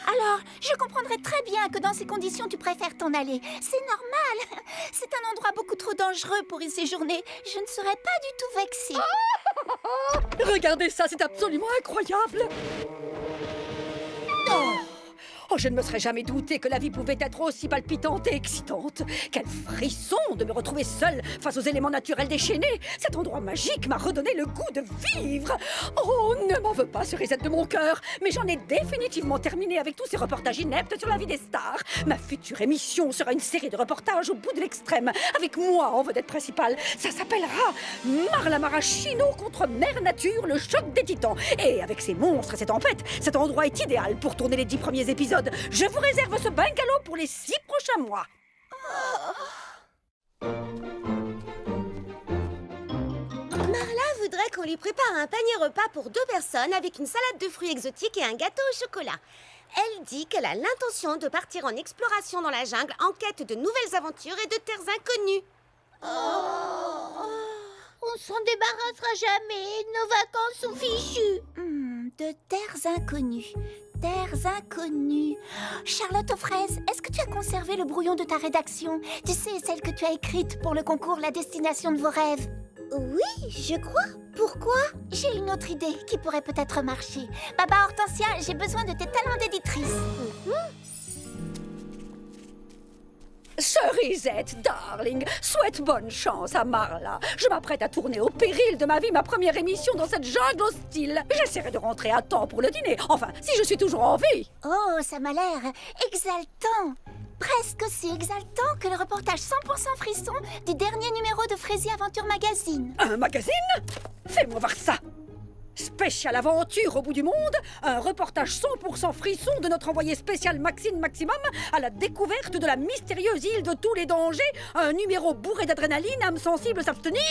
Alors, je comprendrais très bien que dans ces conditions, tu préfères t'en aller. C'est normal. C'est un endroit beaucoup trop dangereux pour y séjourner. Je ne serais pas du tout vexée. Regardez ça, c'est absolument incroyable. Oh, je ne me serais jamais douté que la vie pouvait être aussi palpitante et excitante. Quel frisson de me retrouver seule face aux éléments naturels déchaînés. Cet endroit magique m'a redonné le goût de vivre. Oh, ne m'en veux pas, cerisette de mon cœur, mais j'en ai définitivement terminé avec tous ces reportages ineptes sur la vie des stars. Ma future émission sera une série de reportages au bout de l'extrême, avec moi en vedette principale. Ça s'appellera Marla Maraschino contre Mère Nature, le choc des titans. Et avec ces monstres et ces tempêtes, cet endroit est idéal pour tourner les 10 premiers épisodes. Je vous réserve ce bungalow pour les 6 prochains mois. Marla voudrait qu'on lui prépare un panier repas pour 2 personnes avec une salade de fruits exotiques et un gâteau au chocolat. Elle dit qu'elle a l'intention de partir en exploration dans la jungle en quête de nouvelles aventures et de terres inconnues. On s'en débarrassera jamais. Nos vacances sont fichues. De terres inconnues. Terres inconnues. Charlotte aux fraises, est-ce que tu as conservé le brouillon de ta rédaction? Tu sais, celle que tu as écrite pour le concours La destination de vos rêves. Oui, je crois. Pourquoi? J'ai une autre idée qui pourrait peut-être marcher. Baba Hortensia, j'ai besoin de tes talents d'éditrice. Cerisette, darling, souhaite bonne chance à Marla. Je m'apprête à tourner au péril de ma vie ma première émission dans cette jungle hostile. J'essaierai de rentrer à temps pour le dîner. Enfin, si je suis toujours en vie. Oh, ça m'a l'air exaltant. Presque aussi exaltant que le reportage 100% frisson du dernier numéro de Frézy Aventure Magazine. Un magazine? Fais-moi voir ça. Spéciale aventure au bout du monde, un reportage 100% frisson de notre envoyé spécial Maxime Maximum à la découverte de la mystérieuse île de tous les dangers, un numéro bourré d'adrénaline, âme sensible s'abstenir.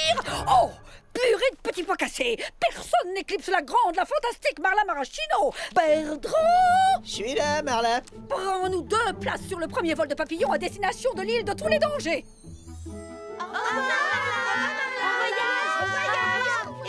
Oh, purée de petits pois cassés, personne n'éclipse la grande, la fantastique Marla Maraschino. Bertrand! Je suis là, Marla. Prends-nous 2 places sur le premier vol de papillon à destination de l'île de tous les dangers.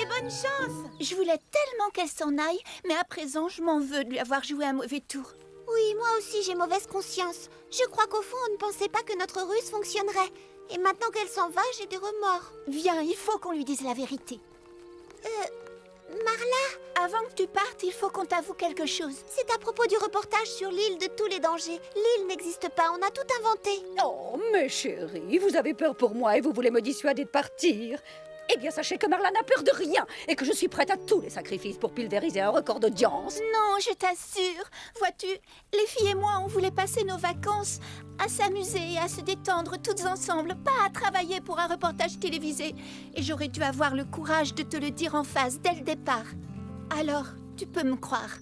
Et bonne chance! Je voulais tellement qu'elle s'en aille, mais à présent, je m'en veux de lui avoir joué un mauvais tour. Oui, moi aussi j'ai mauvaise conscience. Je crois qu'au fond, on ne pensait pas que notre ruse fonctionnerait. Et maintenant qu'elle s'en va, j'ai des remords. Viens, il faut qu'on lui dise la vérité. Marla, Avant que tu partes, il faut qu'on t'avoue quelque chose. c'est à propos du reportage sur l'île de tous les dangers. L'île n'existe pas, on a tout inventé. Oh, mes chéris, vous avez peur pour moi et vous voulez me dissuader de partir. Eh bien, sachez que Marla n'a peur de rien et que je suis prête à tous les sacrifices pour pulvériser un record d'audience. Non, je t'assure. Vois-tu, les filles et moi, on voulait passer nos vacances à s'amuser et à se détendre toutes ensemble, pas à travailler pour un reportage télévisé. Et j'aurais dû avoir le courage de te le dire en face dès le départ. Alors, tu peux me croire.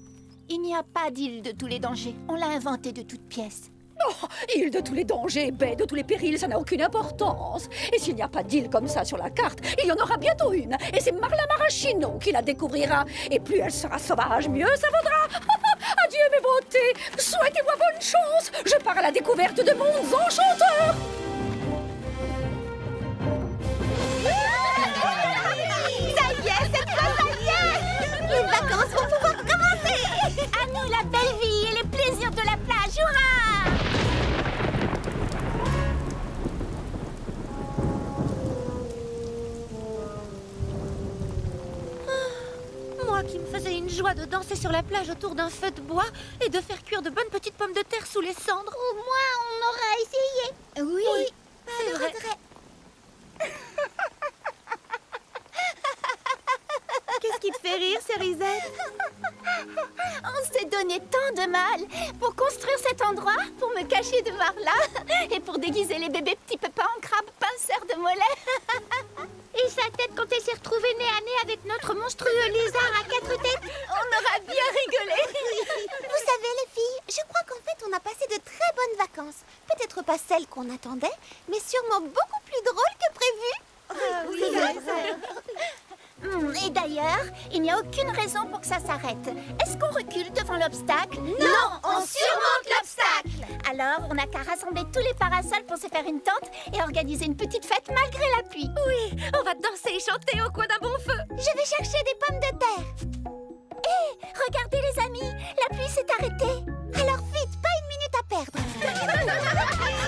Il n'y a pas d'île de tous les dangers. On l'a inventée de toutes pièces. Oh, île de tous les dangers, baie de tous les périls, ça n'a aucune importance. Et s'il n'y a pas d'île comme ça sur la carte, il y en aura bientôt une. Et c'est Marla Maraschino qui la découvrira. Et plus elle sera sauvage, mieux ça vaudra. Adieu mes beautés, souhaitez-moi bonne chance. Je pars à la découverte de mondes enchanteurs. Ça y est, cette fois, ça y est! Les vacances vont pouvoir commencer! À nous la belle vie et les plaisirs de la plage, hurrah! Moi qui me faisais une joie de danser sur la plage autour d'un feu de bois et de faire cuire de bonnes petites pommes de terre sous les cendres. Au moins, on aura essayé. Oui, c'est vrai. Qu'est-ce qui te fait rire, Cerisette? On s'est donné tant de mal pour construire cet endroit, pour me cacher de Marla et pour déguiser les bébés petits pépins en crabes pinceurs de mollets. Et sa tête quand elle s'est retrouvée nez à nez avec notre monstrueux lézard à 4 têtes, on aura bien rigolé. Vous savez, les filles, je crois qu'en fait, on a passé de très bonnes vacances. Peut-être pas celles qu'on attendait, mais sûrement beaucoup plus drôles que prévu. C'est vrai. Et d'ailleurs, il n'y a aucune raison pour que ça s'arrête. Est-ce qu'on recule devant l'obstacle? Non, on surmonte l'obstacle. spectacle. Alors, on n'a qu'à rassembler tous les parasols pour se faire une tente et organiser une petite fête malgré la pluie. Oui, on va danser et chanter au coin d'un bon feu. Je vais chercher des pommes de terre. Hé, regardez les amis, la pluie s'est arrêtée. Alors vite, pas une minute à perdre.